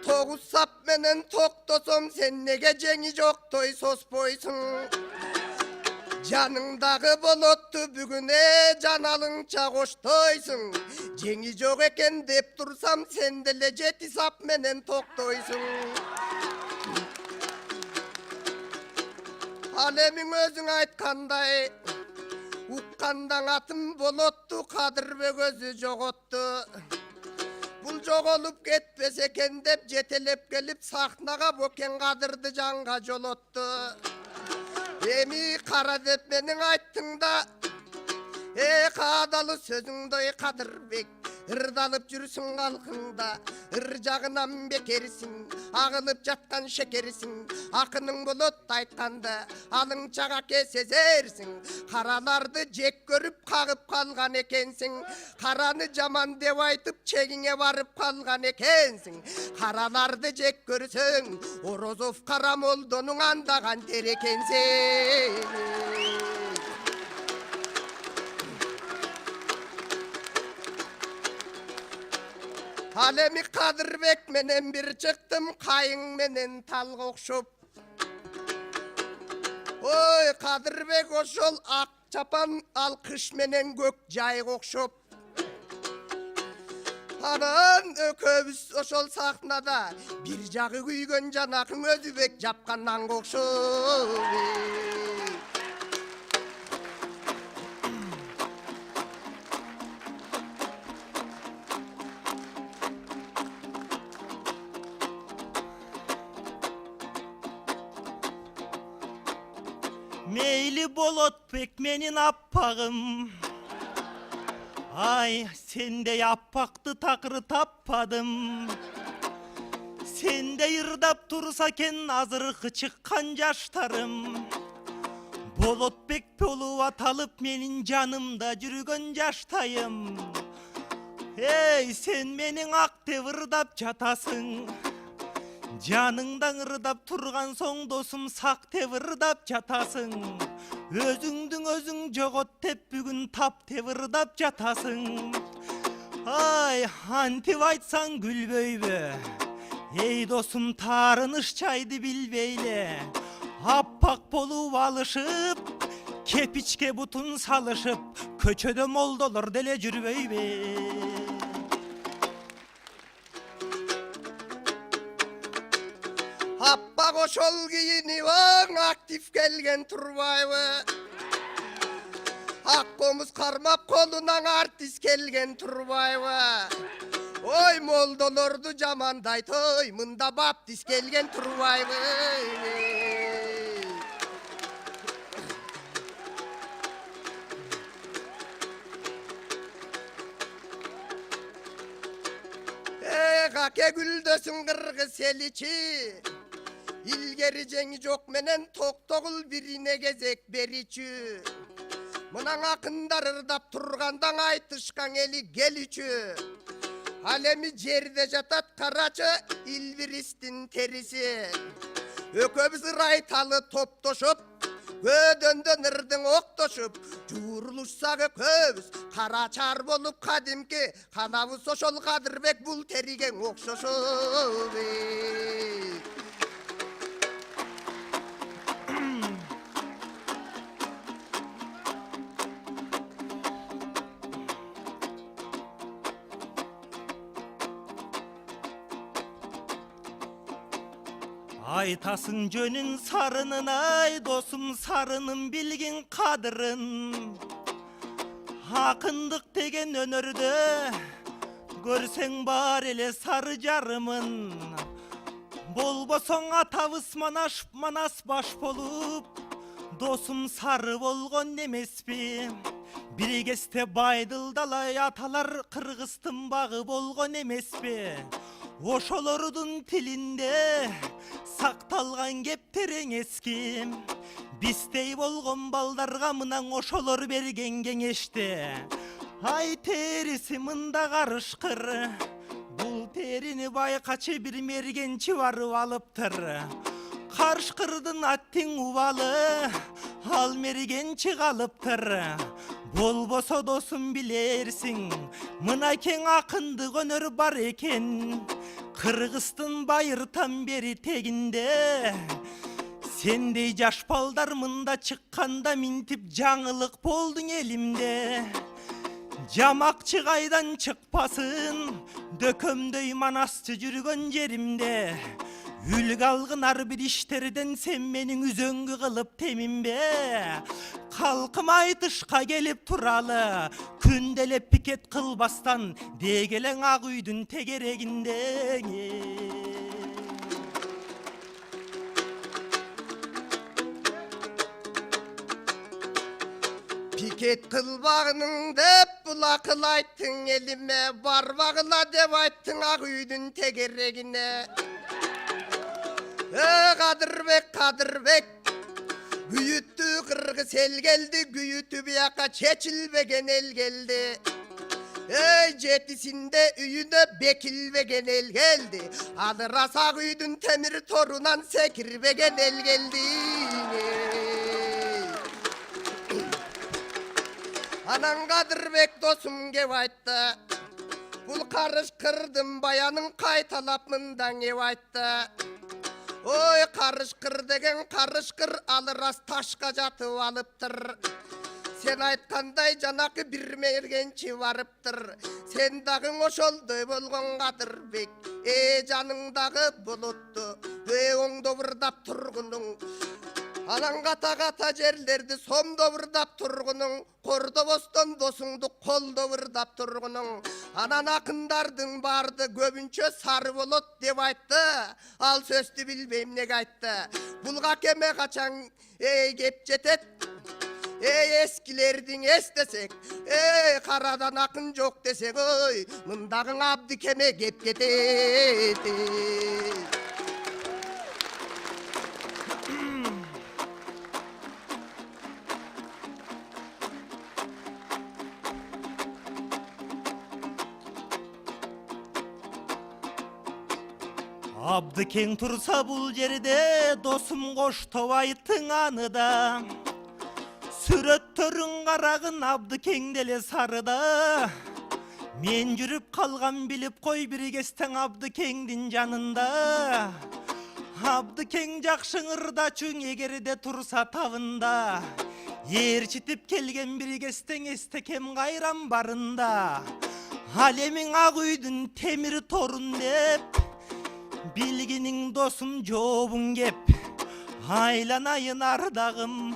Тоғыз сап менен тоқтосом, сен неге жеңі жоқ той соспойсың. Жаныңдағы болотты бүгіне жаналыңча қоштойсың. Жеңі жоқ екен деп тұрсам, сен деле жеті сап менен тоқтойсың. Алемің өзің айтқандай, Уққандан атым болотты, Қадырбек өзі жоғотты. Бұл жоғолып кетпес екен деп жетелеп келіп сахнаға Бокен Қадырды жанға жолотты. Эми қара деп менің айттың да, қадалы сөзіңді Қадырбек. Ырдалып жүрсің қалқыңда, ыр жағынан бекерсің, ағылып жатқан шекерсің. Ақының болот айтқанда, алың чағаке сезерсің. Қараларды жек көріп қағып қалған екенсің. Қараны жаман деп айтып чегіңе барып қалған екенсің. Қараларды жек көрсің, Орозов Қарамолдоның андаған тер екенсің. Алеми Қадырбек менен бір чықтым, қайың менен талға оқшып. Ой, Қадырбек ошол ақ чапан, ал қыш менен көк жайға оқшып. Анан өкөбүз ошол сахнада, бір жағы күйгөн жанакың Өзүбек жапканнан оқшып. Meyli Bolotbek menin appağım. Ay sende yappaktı takırı tappadım. Sende yırdap tursa ken azırıkı çıkkan yaştarım. Bolotbek polu atalıp menin canımda жүргөн жаштайым. Ey sen menin ak devırdap jatasың. Жаныңдан ырдап тұрған соң досым сақ тевырдап жатасың. Өзіңдің өзің жоғот деп бүгін тап тевырдап жатасың. Ай, антип айтсаң күлбөйбө. Ей досым тарыныш чайды билбейле. Аппак болуп алышып, кепичке бутун салышып, көчөдө молдолор деле жүрбөйбө. Аппақ ошол кийини оң актив келген турбайбы. Ак комуз кармап колунан артист келген турбайбы. Ой молдолорду жамандайт, ой мында баптист келген турбайбы. Каке гүлдөсүн кыргыз эличи. Илгери жеңи жок менен токтогул бирине кезек беричү. Мынан акындар ырдап тургандан айтышкан эли келичү. Ал эми жерде жатат карачы илбиристин териси. Өкөбүз ырайталы топтошуп, көдөндөн ырдың октошуп, жуурулушсагы көбүз карачар болуп кадимки канабыз ошол Кадырбек бул териген окшошуп. Айтасың жөнін сарынын, ай досым сарынын билгин кадырын. Акындык деген өнөрдө көрсең бар эле сары жарымын. Болбосоң атабыз манас баш болуп, досум сары болгон эмеспи. Бир кезде Байдылдалай аталар Кыргыздын багы болгон эмеспи. ошолордун тилинде сакталган кеп терең эски. Биздей болгон балдарга мынан ошолор берген кеңеште. Ай териси мында карышкыр, бул терини байкачы бир мергенчи барып алыптыр. Карышкырдын аттың убалы, ал мергенчи калыптыр. Болбосо досум билерсиң, мына кең акынды өнөр бар экен. Кыргыздын байыртан бери тегинде. Сендей жаш балдар мында чыкканда минтип жаңылык болдуң элимде. Жамакчы кайдан чыкпасын, дөкөмдөй манасчы жүргөн жеримде. Үлгү алгын ар бир иштерден сен менин үзөңгү кылып теминбе. Калкым айтышка келип туралы, күнделеп пикет кылбастан дегелең ак үйдүн тегерегинде. Пикет кылбагының деп бул акыл айттың элиме, барбагыла деп айттың ак үйдүн тегерегине. Кадырбек, Кадырбек, күйүттү кыргыз эл келди, күйүтү бияка чечилбеген эл келди. Жетисинде үйүнө бекилбеген эл келди, алырас ак үйдүн темир торунан секирбеген эл келди. Анан Кадырбек досум кеп айтты, бул карышкырдын баянын кайталап мындан кеп айтты. Ой, карышкыр деген карышкыр алырас ташка жатып алыптыр. Сен айткандай жанакы бир мергенчи барыптыр. Сен дагы ошолдой болгон Кадырбек, жаныңдагы булутту оңдо бырдап тургунуң. Анан ката жерлерди сомдо бырдап тургунуң, кордобостон досуңду колдо бырдап тургунуң. Анан акындардын барды көбүнчө сары болот деп айтты. Ал сөздү билбейм неге айтты. Булга кеме качан кеп жетет. Эскилердин эстесек, карадан акын жок десек, ой, мындагы абды кеме кеп кетет. Абды кең турса бул жерде, досум Коштобайдын аныда. Сүрөттөрүн карагын абды кең деле сарыда. Мен жүрүп калган билип кой бир кестең абды кеңдин жанында. Абды кең жакшы ырда чүң эгерде турса табында. Ээрчитип келген бир кестең эстекем кайран барында. Ал эмиң ак үйдүн темир торун деп, билгиниң досум жообуң кеп. Айланайын ардагым,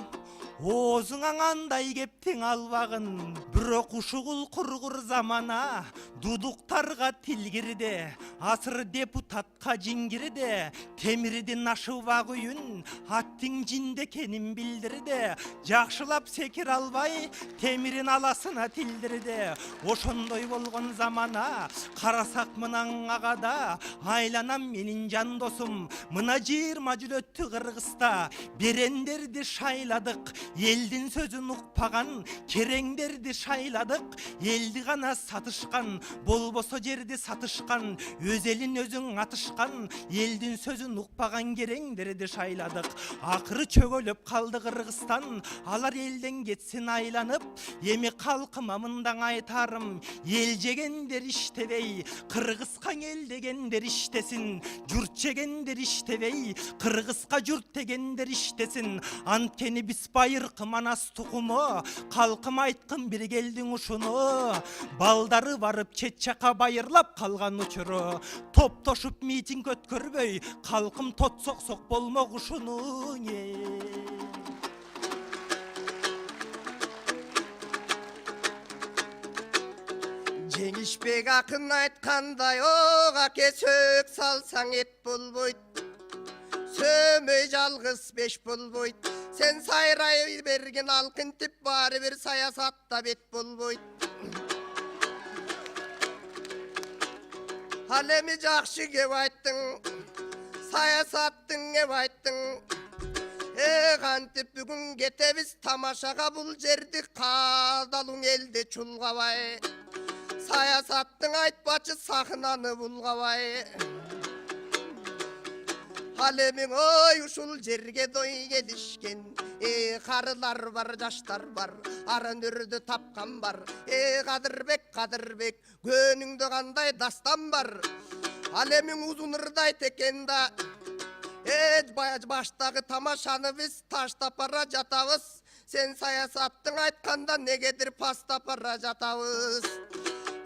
оозуңа андай кептиң албагын. Бирок ушугул кургур замана дудуктарга тил кирди, асыр депутатка жиңгирди. Темирдин ашыбак үйүн аттың жинде экенин билдирди. Жакшылап секир албай темирин аласына тилдирди. Ошондой болгон замана карасак мынан агада, айланам менин жан досум мына 20 жыл өттү Кыргызда. Берендерди шайладык, элдин сөзүн укпаган, кереңдерди шайладык, элди гана сатышкан, болбосо жерди сатышкан, өз элин өзүң атышкан, элдин сөзүн укпаган кереңдерди шайладык. Акыры чөгөлөп калды Кыргызстан, алар элден кетсин айланып. Эми калкыма мындан айтарым, эл жегендер иштебей, Кыргызга эл дегендер иштесин. Журт жегендер иштебей, Кыргызга журт дегендер иштесин. Анткени биз байыркы манас тукуму, калкым айткын бир келдиң ушуну. Балдары барып чет жака байырлап калган учуру, топтошуп митинг өткөрбөй, калкым тотсоксок болмок ушуну. Жеңишбек акын айткандай, ог аке сөк салсаң эт болбойт. Сөмөй жалгыз беш болбойт. Сен сайрай берген алкынтип баары бир саясатта бет болбойт. Ал эми жакшы кеп айттың, саясаттың кеп айттың. Кантип бүгүн кетебиз тамашага бул жерди каадалуң элди чулгабай. Саясаттың айтпачы сахнаны булгабай. Ал эми ой ушул жерге дой келишкен. Карылар бар, жаштар бар, арын үрдү тапкан бар. Кадырбек, Кадырбек, көнүңдө кандай дастан бар. Ал эми узун ырдайт экен да. Баштагы тамашаны биз таштап бара жатабыз. Сен саясаттың айтканда негедир пастап бара жатабыз.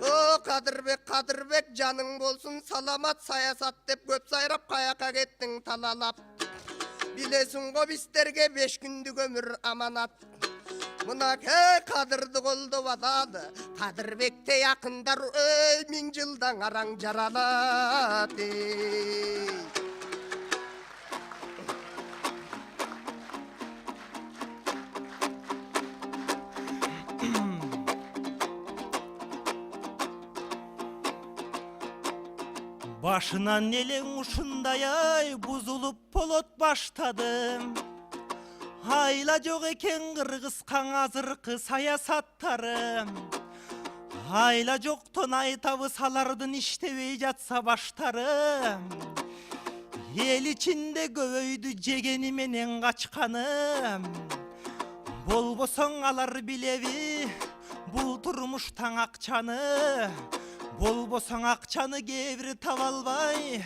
О, Кадырбек, Кадырбек, жаның болсун саламат, саясат деп көп сайрап каяка кеттиң талалап. Билесиң го бизтерге 5 күндүк өмүр аманат. Мына Кадырды колдоп атады, Кадырбекте якындар 1000 жылдан араң жаралат. Башынан элең ушундай ай бузулуп болот баштадым. Айла жок экен кыргызкан азыркы саясаттарым. Айла жоктон айтабыз алардын иштебей жатса баштарым. Эл ичинде көбөйдү жегени менен качканым. Болбосоң алар билеби бул турмуштан акчаны. Болбосоң акчаны кээ-бири таба албай,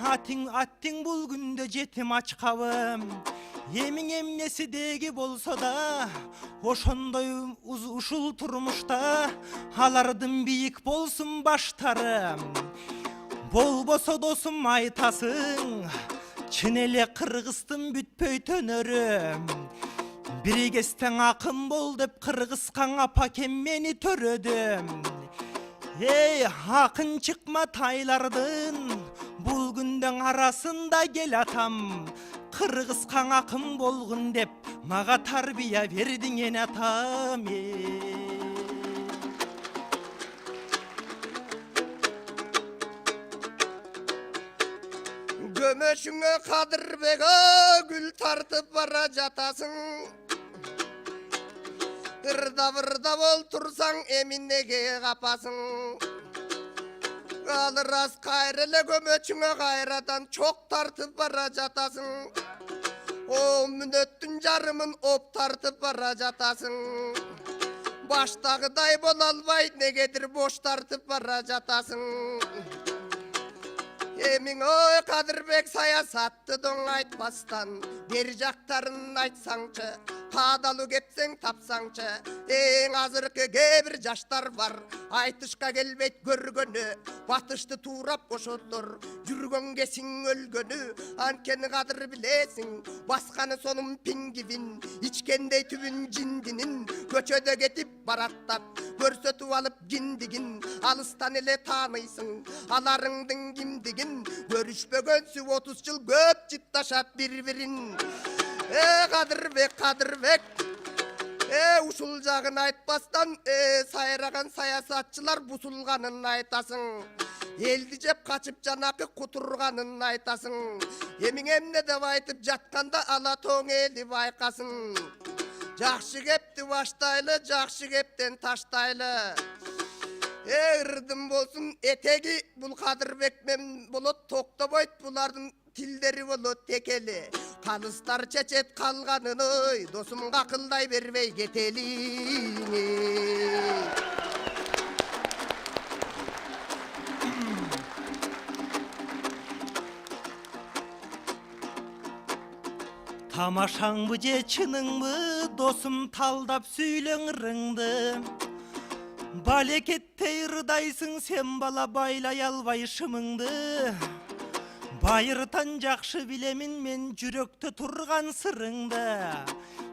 аттиң бул күндө жетим ачкабым. Эмиң эмнеси деги болсо да, ошондой ушул турмушта алардын бийик болсун баштарым. Болбосо досум айтасың, чын эле кыргыздын бүтпөй төнөрүм. Биригестен акын бол деп кыргызкан апакем мени төрөдүм. Акын чыкма тайлардын, бул күндөн арасында кел атам. Кыргызкан акын болгун деп мага тарбия бердиң эн атам. Көмөшүңө Кадырбек гүл тартып бара жатасың. Ырда-бырда болтурсаң эминеге капасың. Ал рас кайрыле көмөчүңө кайрадан чок тартып бара жатасың. 10 мүнөттүн жарымын оп тартып бара жатасың. Баштагыдай боло албай негедир бош тартып бара жатасың. Эмиң ой Кадырбек саясатты доң айтпастан, бер жактарын айтсаңчы, каадалуу кепсең тапсаңчы. Эң азыркы кээ-бир жаштар бар, айтышка келбейт көргөнү, батышты туурап ошолор, жүргөнгө сиң өлгөнү. Анткени Кадыр билесиң, басканы сонун пиңгибин, ичкендей түбүн жиндинин, көчөдө кетип бараттап, көрсөтүп алып киндигин, алыстан эле тааныйсың аларыңдын кимдигин. Көрүшпөгөнсү 30 жыл көп жытташат бири-бирин. Кадырбек, Кадырбек, ушул жагын айтпастан сайраган саясатчылар бузулганын айтасың. Элди жеп качып жанакы кутурганын айтасың. Эмиң эмне деп айтып жатканда ала тоң эли байкасын. Жакшы кепти баштайлы, жакшы кептен таштайлы. Ырдым болсун этеги бул Кадырбек менен болот, токтобойт булардын тилдери болот текели. Калыстар чечет калганын ой, досумга акылдай бербей кетели. Тамашаңбы же чыныңбы, досум талдап сүйлөң ырыңды. Балекеттей ырдайсың сен бала, байлай албай шымыңды. Байыртан жакшы билемин мен жүрөктө турган сырыңды.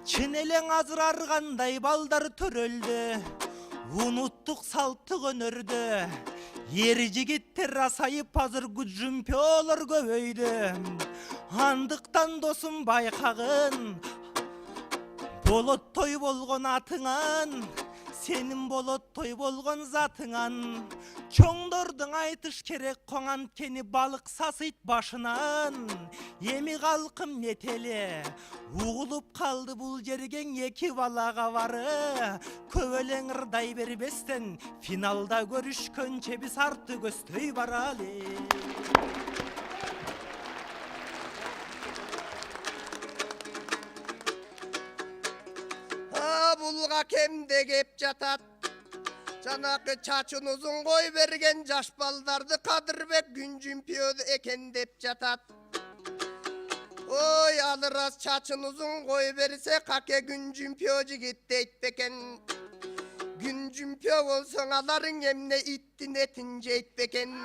Чын элең азыр аргандай балдар төрөлдү. Унуттук салттык өнөрдү. Эр жигиттер асайып азыр күжүмпөөлөр көбөйдү. Андыктан досум байкагын, болот той болгон атыңан Сенин болот той болгон затыңан, чоңдордун айтыш керек коңанткени балык сасыйт башынан. Эми калкым метеле, угулуп калды бул жерген эки балага бары. Көп элең ырдай бербестен, финалда көрүшкөнчө биз арты көздөй баралы. Булга кемде кеп жатат, жанакы чачын узун кой берген жаш балдарды Кадырбек Күнжүмпиө экен деп жатат. Ой, ал рас чачын узун кой берсе Каке Күнжүмпиө жигит дейт бекен. Күнжүмпиө болсоң аларың эмне иттин этин жейт бекен.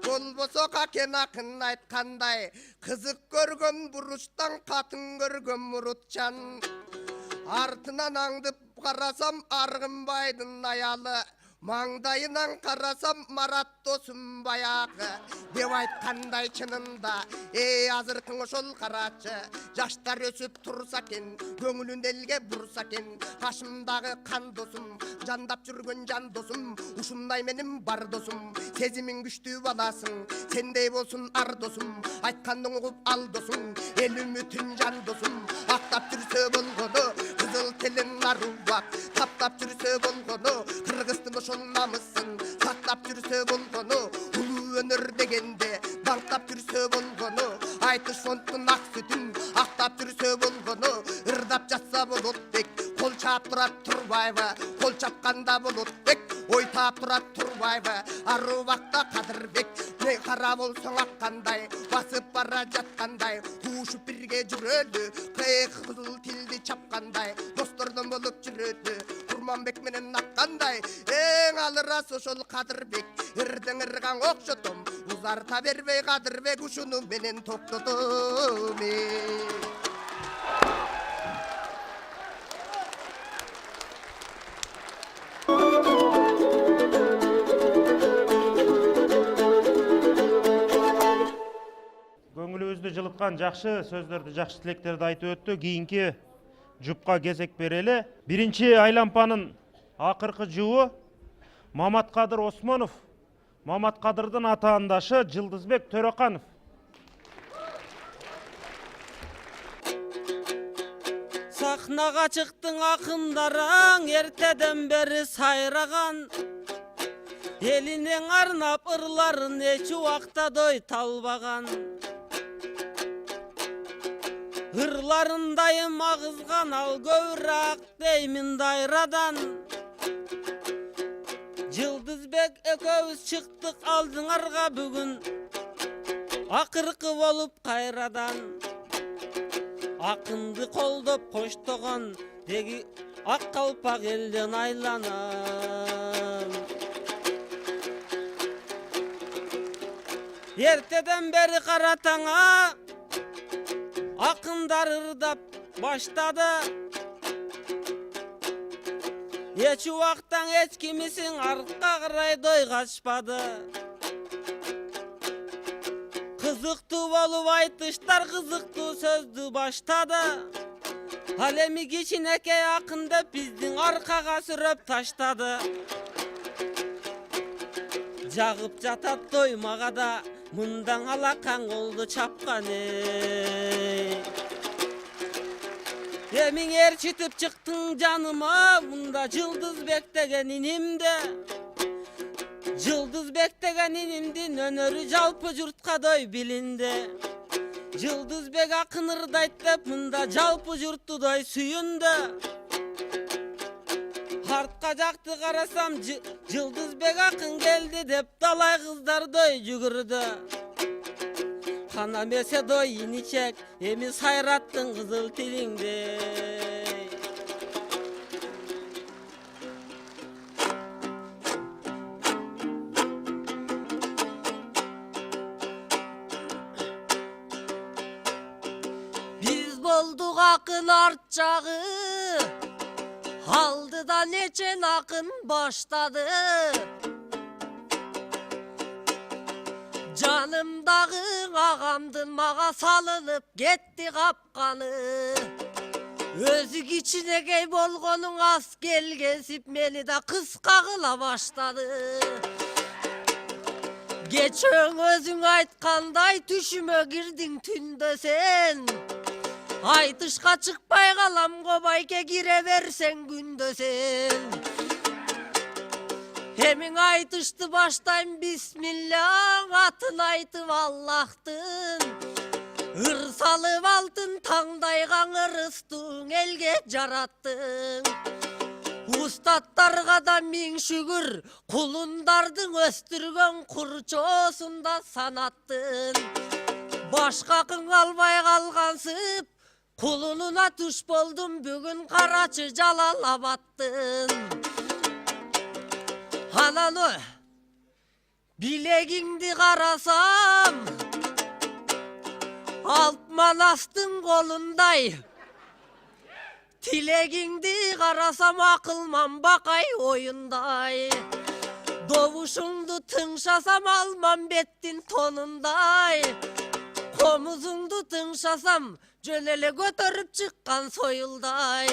Болбосо Какен акын айткандай, кызык көргөн буручтан катын көргөн мурутчан. Артынан аңдып қарасам Арғынбайдың аялы, маңдайынан қарасам Марат досым баяғы. Деп айтқандай чынында, азырқың ошол қарачы, жаштар өсіп тұрса кен, көңілін елге бұрса кен. Қашымдағы қан досым, жандап жүрген жан досым, ушундай менің бар досым. Сезімін күшті баласың, сендей болсын ар досым, айтқандың ұғып ал досым, ел үмітін жан досым. Ақтап жүрсе болғыны, қызыл тілін аруақ, таптап жүрсе болғыны, Қырғызстың ошол намысын, сақтап жүрсе болғыны, ұлы өнер дегенде, даңқтап жүрсе болғыны, айтыш фондтың ақ сүтін, ақтап жүрсе болғыны, ырдап жатса болот бек, қол чап тұрат Турбаева, қол чапқанда болот бек, ой тап тұрат Турбаева, ару вақта Кадырбек, не қара болсаң аққандай, басып бара жатқандай, қушып бірге жүреді, қиық қызыл тілді чапқандай, достордан болып жүреді, Құрманбек менен аққандай, ең алырас ошол Кадырбек, ырдың ырған оқшотом, ұзарта бербей Кадырбек ушуну менен тоқтотом. Көңілімізді жылытқан жақсы сөздерді, жақсы тілектерді айтып өтті. Кейінгі жұпқа кезек берелі. Бірінші айлампаның ақырқы жуы Маматқадыр Осмонов, Маматқадырдың атаандашы Жылдызбек Төрөканов. Сахнаға чықтың ақындарың, ертеден бері сайраған. Елінен арнап ырларын еш уақта дой талбаған. Ырларындайым ағызған ал көбірак деймін дайрадан. Жылдызбек экөөбүз чыктык алдыңарга бүгүн, акыркы болуп кайрадан. Акынды колдоп коштогон деги ак калпак элден айланам. Ертеден бери кара таңа акындар ырдап баштады. Эч убактан эч кимисин артка карай дой качпады. Кызыктуу болуп айтыштар кызыктуу сөздү баштады. Ал эми кичинекей акын деп биздин аркага сүрөп таштады. Жагып жатат доймага да мындан алакаң колду чапкан Эмиң ээрчитип чыктың жаныма, мында Жылдызбек деген инимде. Жылдызбек деген инимдин өнөрү жалпы журтка дой билинди. Жылдызбек акын ырдайт деп мында жалпы журтту дой сүйүндү. Артка жакты карасам Жылдызбек акын келди деп далай кыздар дой жүгүрдү. Кана месе дой иничек, эми сайраттың кызыл тилиңде. Биз болдук акын арт жагы, алдыдан эчен акын баштады. Жанымдагы агамдын мага салынып кетти капканы. Özü kichinekey bolgonun az kelgesip meni de kıska kıla başladı. Geçen özün aytkanday düşüme girdin tünde sen. Aytışka çıkpay kalam kobayke gireversen günde sen. Hemin aytıştı baştayım bismillah, atın aytıp Allah'tın. Irsalıp altın tangdaygan ırыстың elge jarattın. Ustattarga da min şükür, kulundardın östürgön kurçosunda sanattın. Başkakın albay kalgansıp, kulununa tuş boldum bugün karaçı jalalabattın. Hanano, bilegingdi karasam, altman astın kolunday. Tilegingdi karasam akılmam bakay oyunday. Doğuşundu tınşasam almam bettin tonunday. Komuzundu tınşasam jönele götürüp çıkkan soyulday.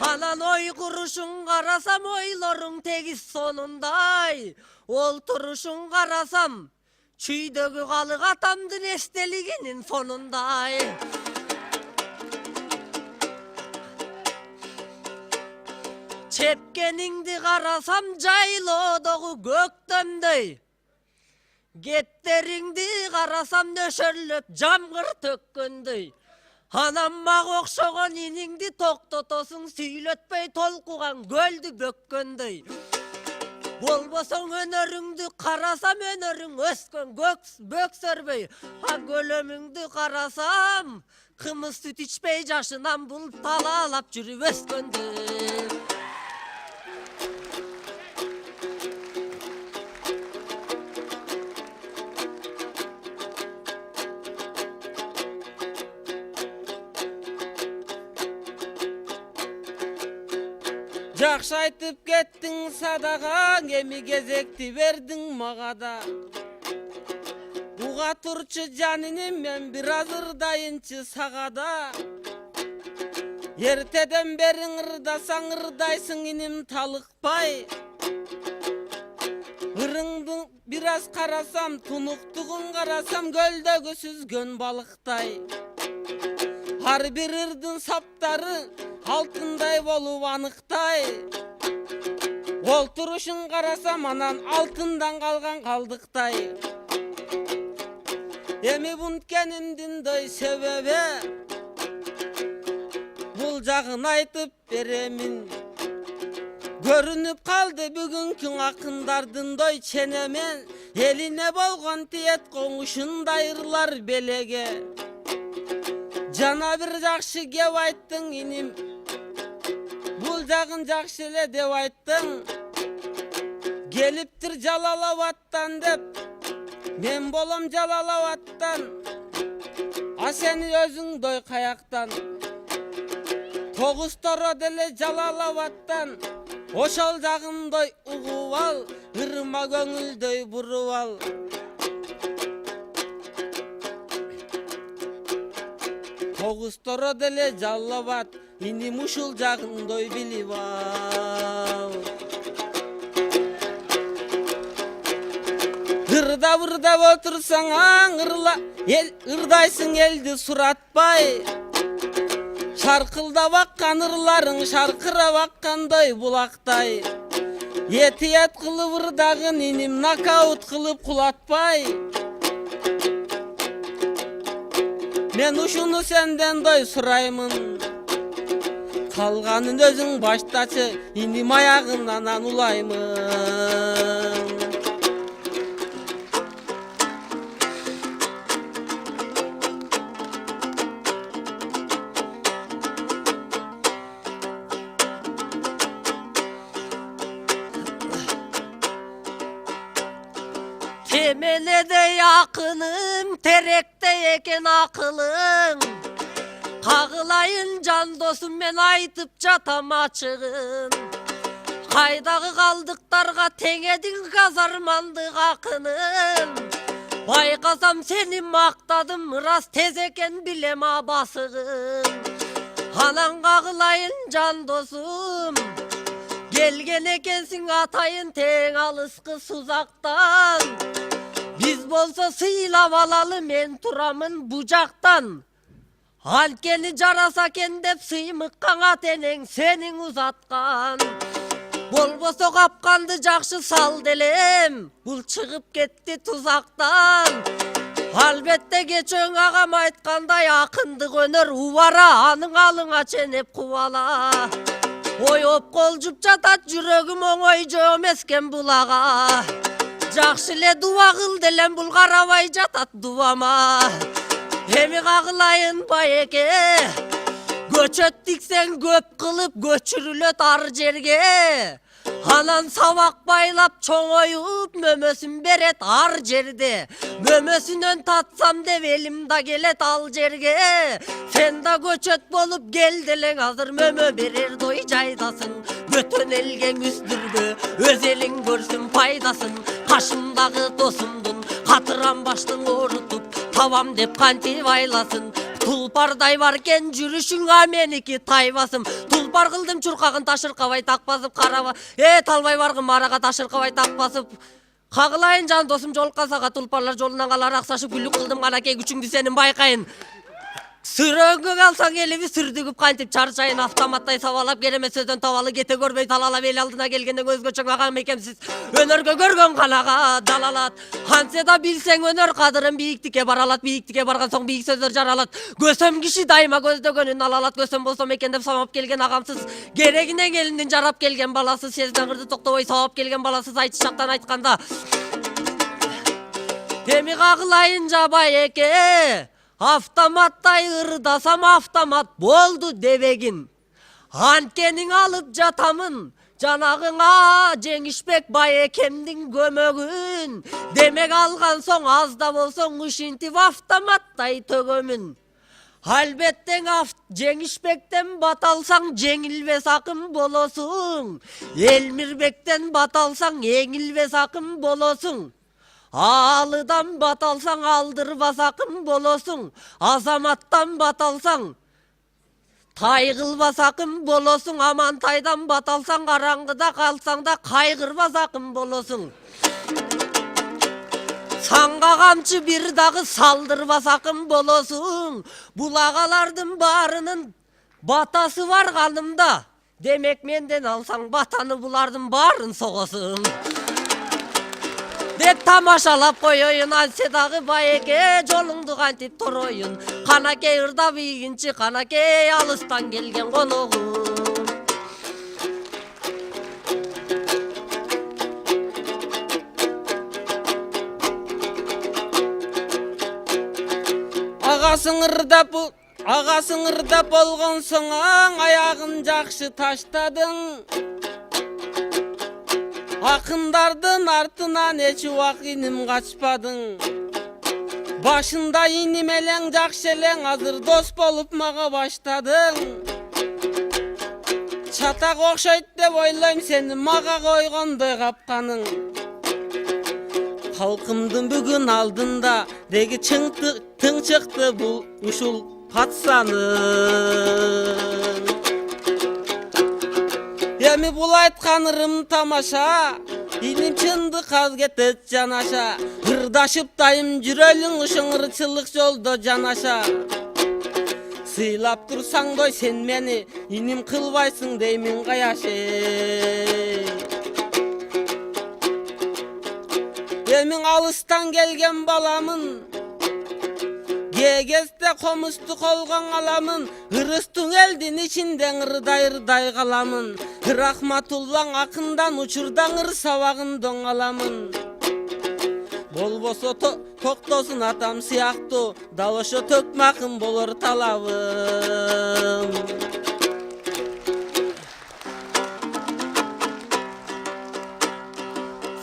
Hanan oy kuruşun karasam oylarың tegiz sonunday. Olturuşun karasam çüydögü kalık atamdın esteliginin fonunday. Çepkeningdi karasam jaylodogu göktömдөй. Getteringdi karasam nöşörlöp jamgır tökkönдөй. Anamma okşogon iningdi toktotosung süйлөтпөй толкуган gölдü bökkönдөй. Bolbosoň önörüңdü karasam önörüň öskön böksörбөй. Ha gölömüңdü karasam kımız süt içpey jaşınan bul talalap jürüp ösköndy. Жақшы айтып кеттің садаға, кеми кезекті бердің мағада. Уға тұрчы жанынем, мен бір азырдайынчы сағада. Ертеден берің ырдасаң ырдайсың иним талықпай. Ырыңдың біраз қарасам, тұнықтығын қарасам, көлдөгү сүзгөн балықтай. Har bir ırdın saptары алтындай болуп аныктай. Олтурушун карасам анан алтындан калган калдыктай. Эми buntkенimдин дой себеби бул жагын айтып беремин. Көрүнүп калды бүгүнкү акындардын дой ченемен. Элине болгон тиет коңушундай ырлар белеге. Жана bir жакшы кеп айттың иним. Бул жагын жакшы эле деп айттың. Келиптир Жалалабадтан деп. Мен болом Жалалабадтан. А сени өзүң дой каяктан. Тогузторо деле Жалалабадтан. Ошол жагын дой угуп ал. Ырма көңүлдөй буруп ал. Тогузторо деле Жалалабад, иним ушул жагындой билип ал. Ырдап отурсаң ырдайсың элди суратпай. Шаркылдап аккан ырларың шаркырап аккандай булактай. Этият кылып ырдагын иним нокаут кылып кулатпай. Мен ушуну сенден дой сураймын. Калганын өзүң баштачы, иним аягынан улаймын. Temelede yakınım, terekte eken akılın. Kağılayın can dostum, ben aytıp çatam açığın. Kaydağı kaldıklarga tengedin kazarmandık akının. Baykasam seni maktadım, rast tez eken bilem abasığın. Анан кагылайын жан досум, келген экенсиң атайын тең алыскы сузактан. Биз болсо сыйлап алалы, мен турамын бу жактан. Анткени жараса экен деп сыймыкканга тенең сенин узаткан. Болбосо капканды жакшы сал делем, бул чыгып кетти тузактан. Албетте кечөң агам айткандай, акындык өнөр убара, анын алыңа ченеп кубала. Оеп колжуп жатат жүрөгүм, оңой жөө эмескен булага. Жакшы эле дуба кыл делем, бул карабай жатат дубама. Эми кагылайын байеке, көчөт тиксең көп кылып көчүрүлөт ар жерге. Анан сабак байлап чоңоюп мөмөсүн берет ар жерде. Мөмөсүнөн татсам деп элим да келет ал жерге. Сен да көчөт болуп кел делең, азыр мөмө берер дой жайдасың. Бөтөн элге үстүргө өз элиң көрсүн пайдасын. Кашымдагы досумдун катыран баштын орутуп табам деп кантип айласын. Тулпардай баркен жүрүшүң, а меники тайбасым. Тулпар кылдым чуркагын ташыркабай такпасып караба. Талбай баргым арага ташыркабай такпасып. Кагылайын жан досум, жолуккан сага тулпарлар жолунан калар аксашып күлүк кылдым, канакей күчүңдү сенин байкайын. Сырөңгө калсаң элиби сүрдүгүп кантип чарчайын, автоматтай сабалап кереме сөздөн табалы кете көрбөй талалап эл алдына келгенден өзгөчө агам экенсиз. Өнөргө көргөн канага далалат. Хансе да билсең өнөр кадырын бийиктикке баралат, бийиктикке барган соң бийик сөздөр жаралат. Көсөм киши дайыма көздөгөнүн алалат, көсөм болсом экен деп самап келген агамсыз. Керегине келиндин жарап келген баласы, сезден кырды токтобой сабап келген баласыз, айтыш жактан айтканда. Эми кагылайын жабай эке, автоматтай ырдасам автомат болду дебегин. Анткениң алып жатамын жанагыңа Жеңишбек байекемдин көмөгүн. Демек алган соң азда болсоң ушинтип автоматтай төгөмүн. Албеттен Жеңишбектен бат алсаң жеңилбес акын болосуң. Элмирбектен бат алсаң эңилбес акын болосуң. Алыдан бат алсаң алдырбас акын болосуң. Азаматтан бат алсаң тайгылбас акын болосуң. Амантайдан бат алсаң караңгыда калсаң да кайгырбас акын болосуң. Санга камчы бир дагы салдырбас акын болосуң. Бул агалардын баарынын батасы бар канымда. Демек менден алсаң батаны булардын баарын согосуң. Деп тамашалап коеюн, ансе дагы байеке жолуңду кантип тороюн. Канакей ырда бийгинчи, канакей алыстан келген коногум. Агасың ырдап болгон соң аягын жакшы таштадың. Акындардын артынан эч убак иним качпадың. Башында иним элең жакшы элең, азыр дос болуп мага баштадың. Чатак окшойт деп ойлойм сени мага койгондой капканың. Халкымдын бүгүн алдында деги тың чыкты бул ушул патсаның. Эми бул айткан ырым тамаша, иним чындык ал кетет жанаша. Ырдашып дайым жүрөлүң ушуң ырчылык жолдо жанаша. Сыйлап турсаң дой сен мени, иним кылбайсың деймин каяшы. Эмиң алыстан келген баламын, кегезде комусту колгон аламын. Ырыстың элдин ичинден ырдай каламын. Рахматуллаң акындан учурдан ыр сабагын доңаламын. Болбосо токтосун атам сыяктуу, дал ошо төкмакын болор талабым.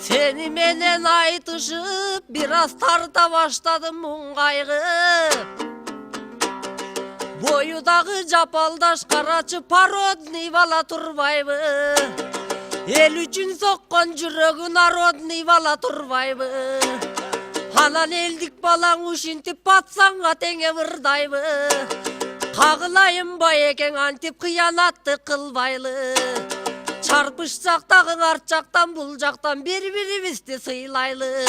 Сени менен айтышып бир аз тарта баштадым муң кайгы. Бою дагы жапалдаш карачы пародный бала турбайбы. Эл үчүн соккон жүрөгү народный бала турбайбы. Анан элдик балаң ушинтип батсаңга теңе ырдайбы. Kagılayım Bayeken antip kıyanatты kılbaylı. Çarpışsak dağın artacaktan bulacaktan birbirimizni sıylaylı.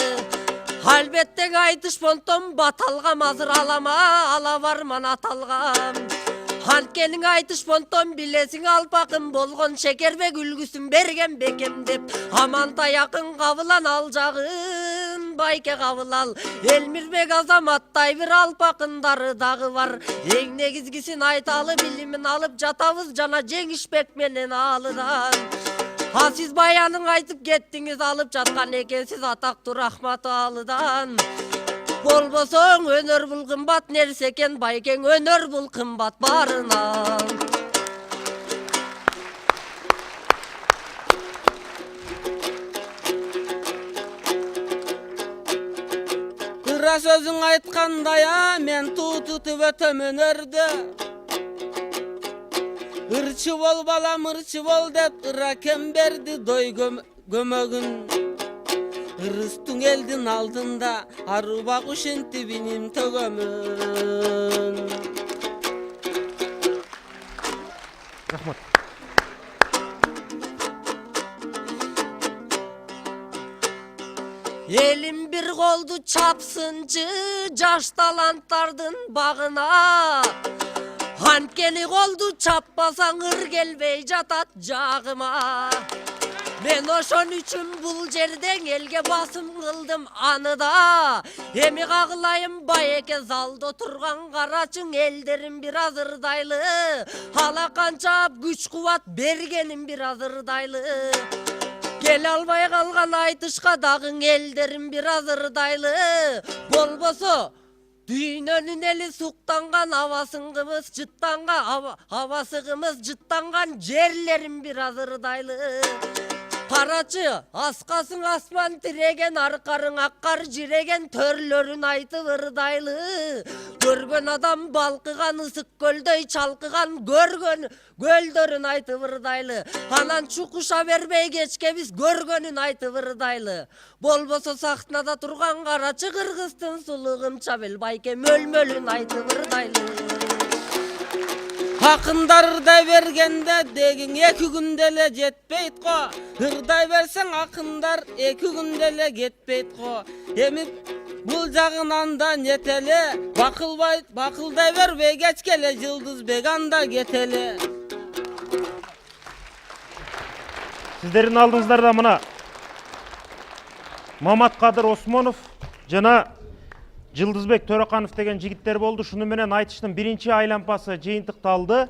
Halbette aytış pontom batalgam hazır alama ala varman atalgam. Hankenin aytış pontom bilesin alpakın bolgon şeker ve gülgüsün bergen bekem dep. Amanta yakın kavılan alacağın bayke kavılal. Elmirbek azamatтай bir alpakındarı dağı var. Eң negizgisin aytalı bilimin alıp jatavız jana jеңишбек менен ağlıdan. Ha siz bayanın aytıp gettiniz alıp жатқан ekensiz атактуу рахмат Ağlıdan. Bolbosoň önör bul kımbat nerse eken Bayken önör bul kımbat barынан. Ira sözün aytkandaya men tututup ötöm önörde. Irçı bol balam ırçı bol dep ıra kem berdi doy gömögün. Irıstın eldin aldında aruba kuşun tibinim tögömün. Rahmat. Elim bir koldu çapsıncı jaş talanttardın bağına. Hankeni koldu çappasan ır gelbey jatat jagıma. Ben oşon üçün bul жерden elge basım kıldım anıda. Emi kagılayım Bayeke zalda oturgan karaçın elderim biraz ırdaylı. Hala kança güç kuvat bergenim biraz ırdaylı. Gel almay kalgan aytışka dağın elderim biraz ırdaylı. Bolboso düğünönün eli suktанған havasыңımız жыттанған havasığımız жыттанған жерlerim biraz ırdaylı. Paraçı askasın asman tiregen arkarın akkar jiregen törlörün aytıp ırdaylı. Görgön adam balkıgan ısık gölдөй çalkıgan görgön göldörün aytıp ırdaylı. Anan çukuşa vermey geçke biz görgönün aytıp ırdaylı. Bolboso sahnada turgan karaçı Kırgızstın suluğum çabel Bayke mölmölün aytıp ırdaylı. Akındarda vergende degin 2 gündele jetpeyt ko. Hırday versen akındar 2 gündele getpeyt ko. Emi bul jagынан da netele. Bakılday ver ve geç kele Yıldız Beganda getele. Сиздердин алдыңыздарда мына Маматкадыр Осмонов жана Жылдызбек Төрөканов деген жигиттер болду. Шуну менен айтыштын биринчи айлампасы жыйынтыкталды.